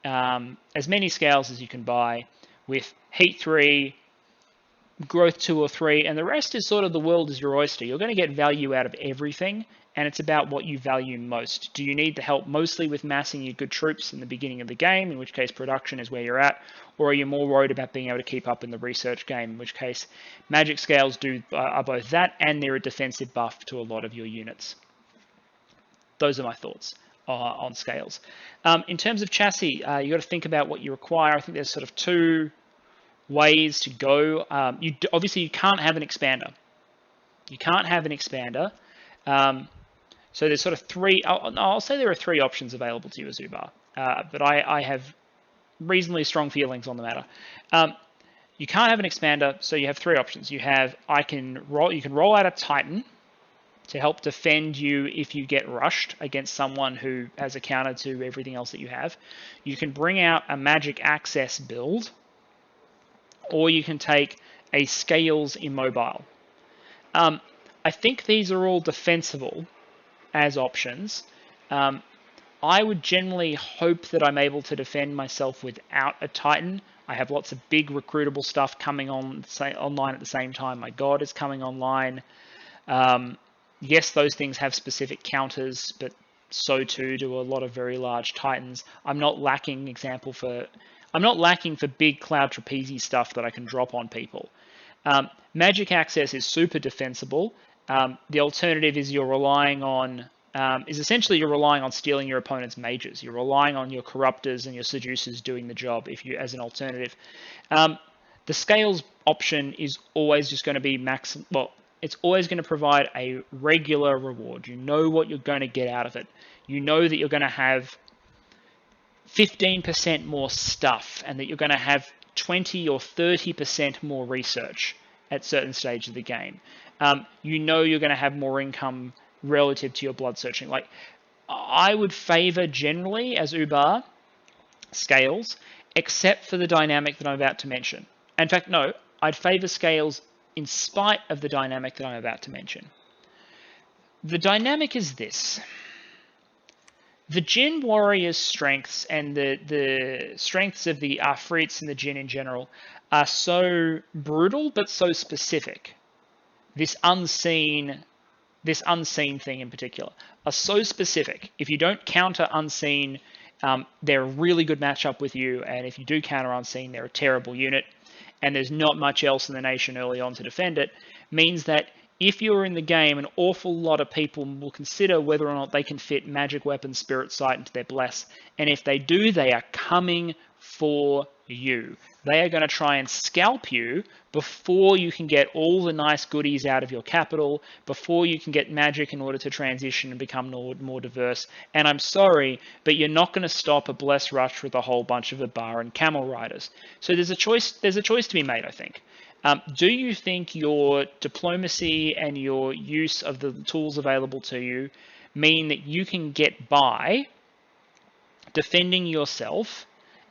as many scales as you can buy with Heat 3, Growth 2 or 3, and the rest is sort of the world is your oyster. You're going to get value out of everything, and it's about what you value most. Do you need the help mostly with massing your good troops in the beginning of the game, in which case production is where you're at, or are you more worried about being able to keep up in the research game, in which case magic scales are both that and they're a defensive buff to a lot of your units. Those are my thoughts on scales. In terms of chassis, you got to think about what you require. I think there's sort of 2 ways to go. Obviously, you can't have an expander. You can't have an expander. So there's sort of 3. I'll say there are 3 options available to you as Ubar, but I have reasonably strong feelings on the matter. You can't have an expander, so you have 3 options. You can roll out a Titan to help defend you if you get rushed against someone who has a counter to everything else that you have. You can bring out a magic access build, or you can take a Scales Immobile. I think these are all defensible as options. I would generally hope that I'm able to defend myself without a Titan. I have lots of big recruitable stuff coming online at the same time. My God is coming online. Yes, those things have specific counters, but so too do a lot of very large Titans. I'm not lacking for big Cloud Trapeze stuff that I can drop on people. Magic access is super defensible. The alternative is you're relying on stealing your opponent's mages. You're relying on your corruptors and your seducers doing the job as an alternative. The scales option is always just going to be it's always going to provide a regular reward. You know what you're going to get out of it. You know that you're going to have 15% more stuff and that you're going to have 20 or 30% more research at certain stages of the game. You know you're going to have more income relative to your blood searching. Like, I would favor generally as Ubar scales, except for the dynamic that I'm about to mention. In fact, no, I'd favor scales in spite of the dynamic that I'm about to mention. The dynamic is this. The Jinn warrior's strengths and the strengths of the Afrits and the Jinn in general are so brutal but so specific. This unseen this unseen thing in particular, are so specific. If you don't counter unseen, they're a really good matchup with you, and if you do counter unseen, they're a terrible unit, and there's not much else in the nation early on to defend it, means that if you're in the game, an awful lot of people will consider whether or not they can fit magic weapon spirit sight into their bless, and if they do, they are coming for you. They are going to try and scalp you before you can get all the nice goodies out of your capital, before you can get magic in order to transition and become more diverse. And I'm sorry, but you're not going to stop a bless rush with a whole bunch of Ubar and Camel riders. So there's a choice to be made, I think. Do you think your diplomacy and your use of the tools available to you mean that you can get by defending yourself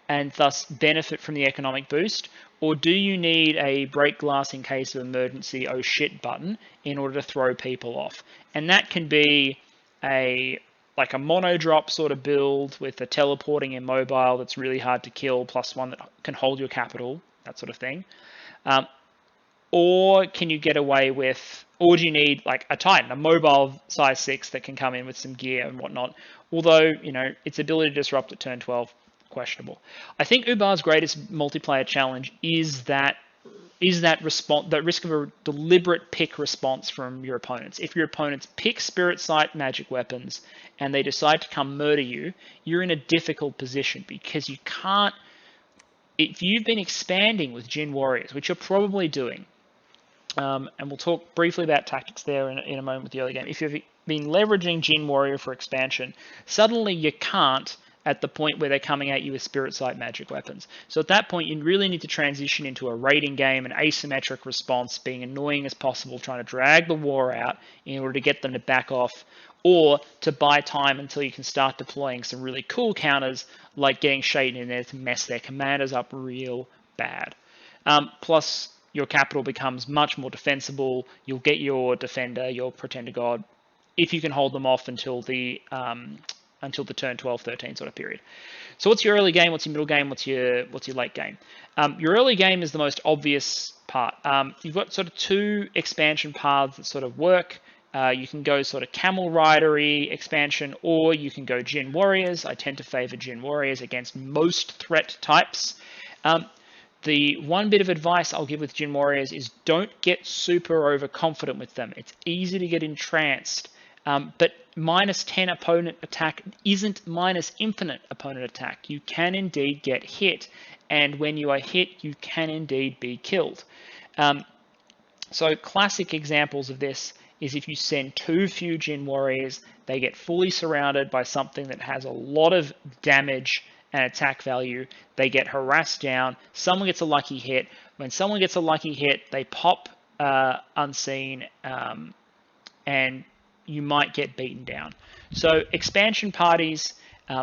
and thus benefit from the economic boost? Or do you need a break glass in case of emergency, oh shit button in order to throw people off? And that can be like a mono drop sort of build with a teleporting immobile that's really hard to kill, plus one that can hold your capital, that sort of thing. Or can you get away with, or do you need like a Titan, a mobile size 6 that can come in with some gear and whatnot? Although, you know, its ability to disrupt at turn 12, questionable. I think Ubar's greatest multiplayer challenge is that response, that risk of a deliberate pick response from your opponents. If your opponents pick Spirit Sight magic weapons and they decide to come murder you, you're in a difficult position because you can't. If you've been expanding with Jinn Warriors, which you're probably doing, and we'll talk briefly about tactics there in a moment with the early game. If you've been leveraging Jinn Warrior for expansion, suddenly you can't at the point where they're coming at you with Spirit Sight magic weapons. So at that point, you really need to transition into a raiding game, an asymmetric response, being annoying as possible, trying to drag the war out in order to get them to back off, or to buy time until you can start deploying some really cool counters, like getting Shaitan in there to mess their commanders up real bad. Plus, your capital becomes much more defensible. You'll get your defender, your pretender god, if you can hold them off until the turn 12, 13 sort of period. So what's your early game? What's your middle game? What's your late game? Your early game is the most obvious part. You've got sort of two expansion paths that sort of work. You can go sort of Camel Ridery expansion, or you can go Jinn Warriors. I tend to favor Jinn Warriors against most threat types. The one bit of advice I'll give with Jinn Warriors is don't get super overconfident with them. It's easy to get entranced, but minus 10 opponent attack isn't minus infinite opponent attack. You can indeed get hit, and when you are hit, you can indeed be killed. So classic examples of this is if you send too few Jinn Warriors, they get fully surrounded by something that has a lot of damage and attack value. They get harassed down. Someone gets a lucky hit. When someone gets a lucky hit, they pop unseen, and you might get beaten down. So expansion parties,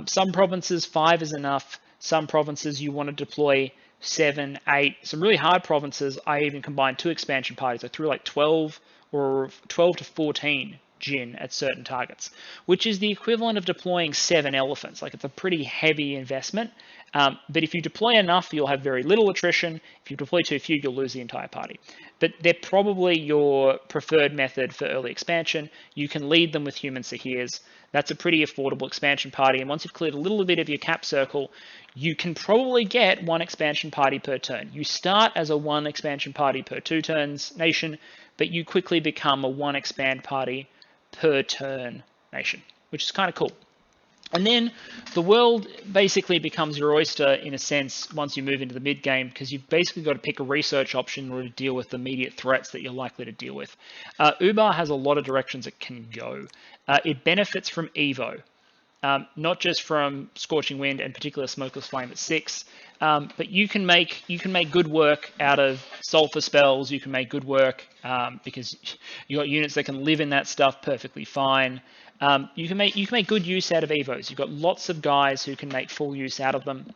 some provinces 5 is enough. Some provinces you want to deploy 7, 8. Some really hard provinces, I even combine 2 expansion parties. I threw like 12 or 12 to 14 Jinn at certain targets, which is the equivalent of deploying 7 elephants. Like, it's a pretty heavy investment. But if you deploy enough, you'll have very little attrition. If you deploy too few, you'll lose the entire party. But they're probably your preferred method for early expansion. You can lead them with human Sahirs. That's a pretty affordable expansion party. And once you've cleared a little bit of your cap circle, you can probably get 1 expansion party per turn. You start as a 1 expansion party per 2 turns nation, but you quickly become a 1 expand party per turn nation, which is kind of cool. And then the world basically becomes your oyster in a sense once you move into the mid game, because you've basically got to pick a research option in order to deal with the immediate threats that you're likely to deal with. Ubar has a lot of directions it can go. It benefits from Evo, not just from Scorching Wind and particular Smokeless Flame at 6, but you can make good work out of sulfur spells. You can make good work because you got units that can live in that stuff perfectly fine. You can make good use out of Evos. You've got lots of guys who can make full use out of them.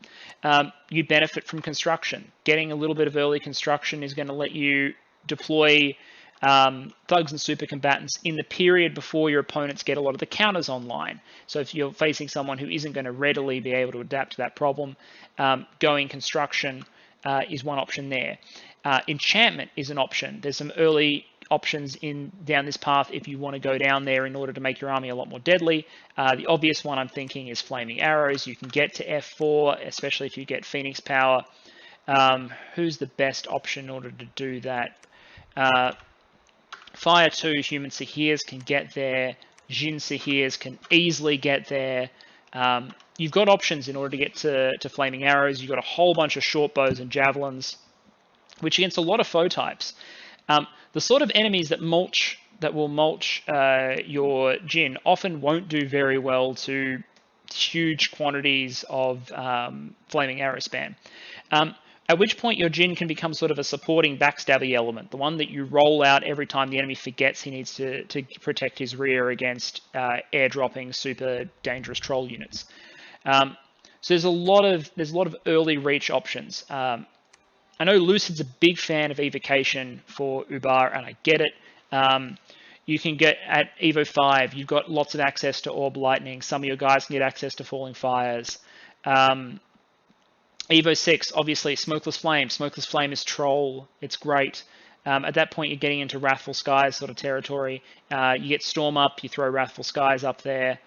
You benefit from construction. Getting a little bit of early construction is going to let you deploy thugs and super combatants in the period before your opponents get a lot of the counters online. So if you're facing someone who isn't going to readily be able to adapt to that problem, going construction is one option there. Enchantment is an option. There's some early options down this path if you want to go down there in order to make your army a lot more deadly. The obvious one I'm thinking is Flaming Arrows. You can get to F4, especially if you get Phoenix Power. Who's the best option in order to do that? Fire 2 Human Sahirs can get there. Jinn Sahirs can easily get there. You've got options in order to get to Flaming Arrows. You've got a whole bunch of short bows and javelins, which against a lot of foe types. The sort of enemies that will mulch your Jinn often won't do very well to huge quantities of Flaming Arrow spam. At which point your Jinn can become sort of a supporting backstabby element, the one that you roll out every time the enemy forgets he needs to protect his rear against airdropping super dangerous troll units. So there's a lot of early reach options. I know Lucid's a big fan of evocation for Ubar, and I get it. You can get at Evo 5, you've got lots of access to Orb Lightning. Some of your guys can get access to Falling Fires. Evo 6, obviously, Smokeless Flame. Smokeless Flame is Troll. It's great. At that point, you're getting into Wrathful Skies sort of territory. You get Storm up, you throw Wrathful Skies up there.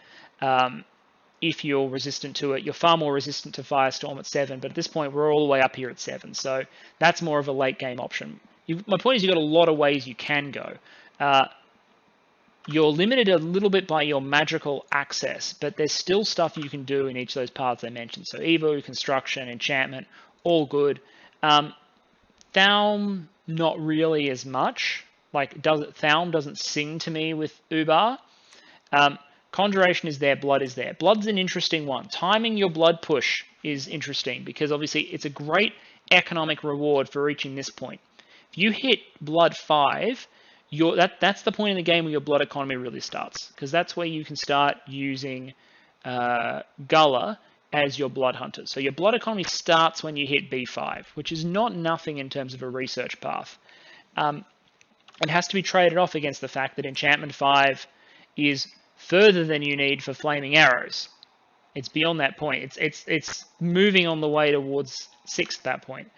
If you're resistant to it, you're far more resistant to Firestorm at 7, but at this point, we're all the way up here at 7, so that's more of a late game option. My point is you've got a lot of ways you can go. You're limited a little bit by your magical access, but there's still stuff you can do in each of those paths I mentioned. So Evo, Construction, Enchantment, all good. Thaum, not really as much. Like, Thaum doesn't sing to me with Ubar. Conjuration is there, Blood is there. Blood's an interesting one. Timing your Blood push is interesting because obviously it's a great economic reward for reaching this point. If you hit Blood 5, that's the point in the game where your Blood economy really starts, because that's where you can start using Gull as your Blood Hunter. So your Blood economy starts when you hit B5, which is not nothing in terms of a research path. It has to be traded off against the fact that Enchantment 5 is further than you need for Flaming Arrows. It's beyond that point. It's moving on the way towards 6 at that point.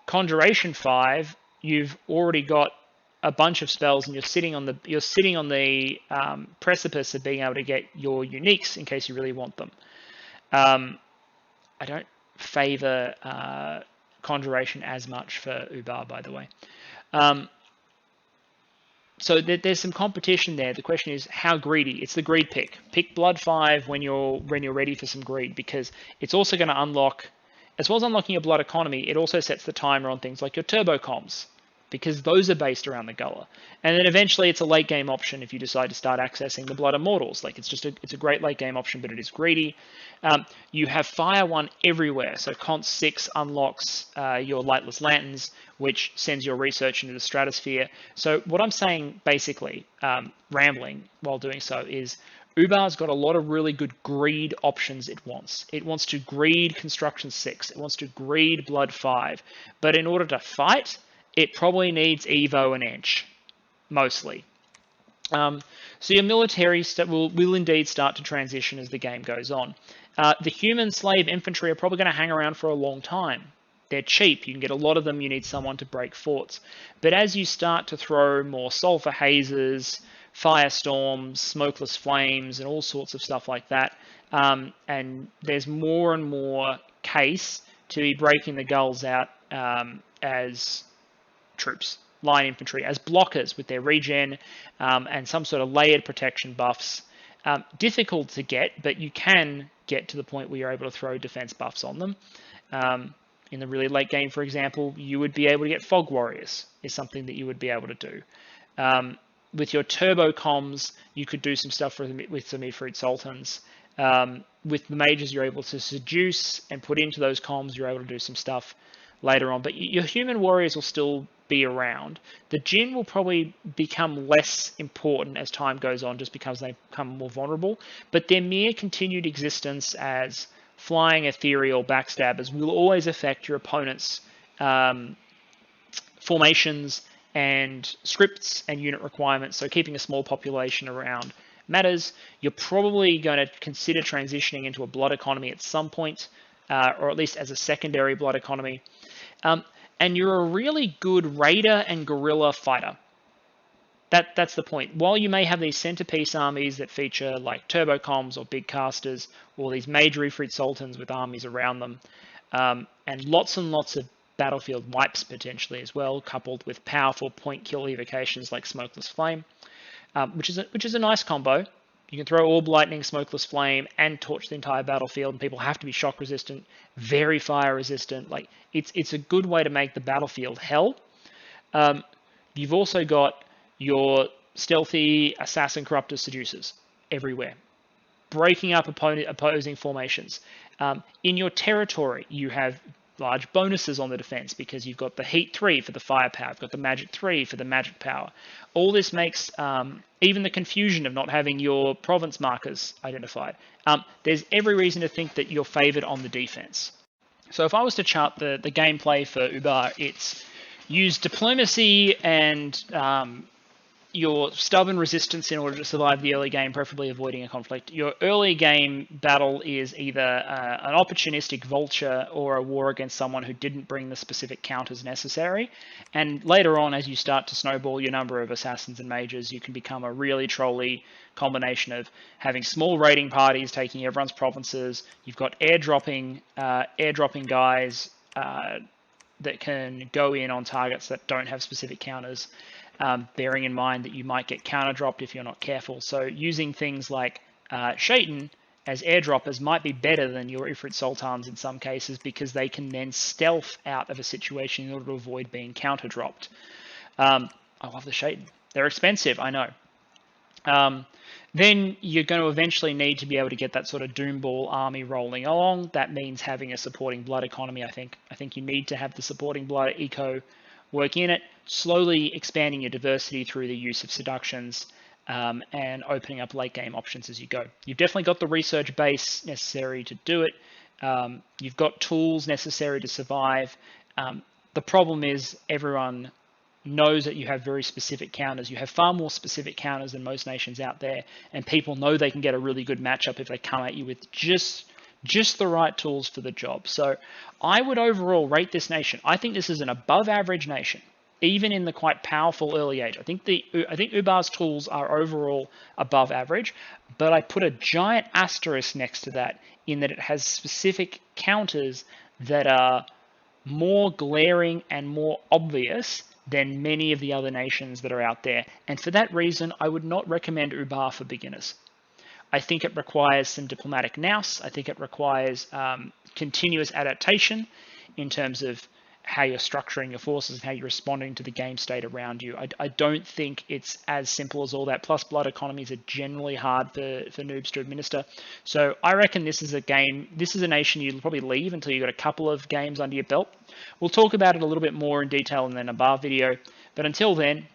Conjuration 5, you've already got a bunch of spells, and you're sitting on the precipice of being able to get your uniques in case you really want them. I don't favor Conjuration as much for Ubar, by the way. So there's some competition there. The question is how greedy. It's the greed pick. Pick Blood 5 when you're ready for some greed, because it's also going to unlock, as well as unlocking your Blood economy, it also sets the timer on things like your turbo comms, because those are based around the Gull. And then eventually it's a late game option if you decide to start accessing the Blood Immortals. Like it's a great late game option, but it is greedy. You have Fire 1 everywhere. So Const 6 unlocks your Lightless Lanterns, which sends your research into the stratosphere. So what I'm saying, basically, rambling while doing so, is Ubar's got a lot of really good greed options it wants. It wants to greed Construction 6. It wants to greed Blood 5. But in order to fight, it probably needs Evo and Ench, mostly. So your military will indeed start to transition as the game goes on. The human slave infantry are probably going to hang around for a long time. They're cheap. You can get a lot of them. You need someone to break forts. But as you start to throw more sulfur hazes, firestorms, smokeless flames, and all sorts of stuff like that, and there's more and more case to be breaking the Gulls out as troops, line infantry, as blockers with their regen and some sort of layered protection buffs. Difficult to get, but you can get to the point where you're able to throw defense buffs on them. In the really late game, for example, you would be able to get Fog Warriors, is something that you would be able to do. With your turbo comms, you could do some stuff with some Ifrit Sultans. With the mages, you're able to seduce and put into those comms, you're able to do some stuff later on. But your human warriors will still be around. The Jinn will probably become less important as time goes on, just because they become more vulnerable. But their mere continued existence as flying ethereal backstabbers will always affect your opponent's formations and scripts and unit requirements. So keeping a small population around matters. You're probably going to consider transitioning into a blood economy at some point, or at least as a secondary blood economy. and you're a really good raider and guerrilla fighter. That's the point. While you may have these centerpiece armies that feature like turbo comms or big casters, or these major Ifrit Sultans with armies around them, and lots of battlefield wipes potentially as well, coupled with powerful point kill evocations like Smokeless Flame, which is a nice combo. You can throw Orb Lightning, Smokeless Flame, and torch the entire battlefield, and people have to be shock resistant, very fire resistant. Like it's a good way to make the battlefield hell. You've also got your stealthy assassin corruptors seducers everywhere, breaking up opposing formations. In your territory, you have large bonuses on the defense because you've got the Heat 3 for the firepower, you've got the Magic 3 for the magic power. All this makes even the confusion of not having your province markers identified. There's every reason to think that you're favored on the defense. So if I was to chart the gameplay for Ubar, it's use diplomacy and your stubborn resistance in order to survive the early game, preferably avoiding a conflict. Your early game battle is either an opportunistic vulture or a war against someone who didn't bring the specific counters necessary. And later on, as you start to snowball your number of assassins and mages, you can become a really trolly combination of having small raiding parties taking everyone's provinces. You've got airdropping guys that can go in on targets that don't have specific counters. Bearing in mind that you might get counter dropped if you're not careful. So using things like Shaitan as airdroppers might be better than your Ifrit Sultans in some cases, because they can then stealth out of a situation in order to avoid being counter dropped. I love the Shaitan. They're expensive, I know. Then you're going to eventually need to be able to get that sort of Doomball army rolling along. That means having a supporting blood economy, I think. I think you need to have the supporting blood eco work in it, slowly expanding your diversity through the use of seductions and opening up late game options as you go. You've definitely got the research base necessary to do it. You've got tools necessary to survive. The problem is everyone knows that you have very specific counters. You have far more specific counters than most nations out there, and people know they can get a really good matchup if they come at you with just the right tools for the job. So I would overall rate this nation. I think this is an above average nation, even in the quite powerful early age. I think Ubar's tools are overall above average, but I put a giant asterisk next to that in that it has specific counters that are more glaring and more obvious than many of the other nations that are out there. And for that reason, I would not recommend Ubar for beginners. I think it requires some diplomatic nous. I think it requires continuous adaptation in terms of how you're structuring your forces and how you're responding to the game state around you. I don't think it's as simple as all that. Plus, blood economies are generally hard for noobs to administer. So I reckon this is a nation you'll probably leave until you've got a couple of games under your belt. We'll talk about it a little bit more in detail in the Ubar video. But until then,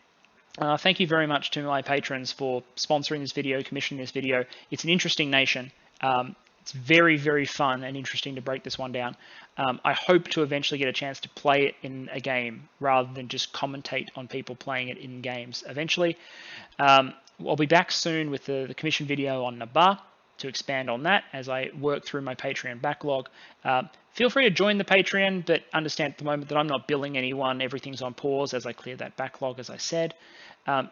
thank you very much to my patrons for sponsoring this video, commissioning this video. It's an interesting nation. It's very, very fun and interesting to break this one down. I hope to eventually get a chance to play it in a game rather than just commentate on people playing it in games eventually. I'll be back soon with the commission video on Ubar to expand on that as I work through my Patreon backlog. Feel free to join the Patreon, but understand at the moment that I'm not billing anyone. Everything's on pause as I clear that backlog, as I said.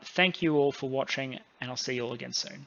Thank you all for watching, and I'll see you all again soon.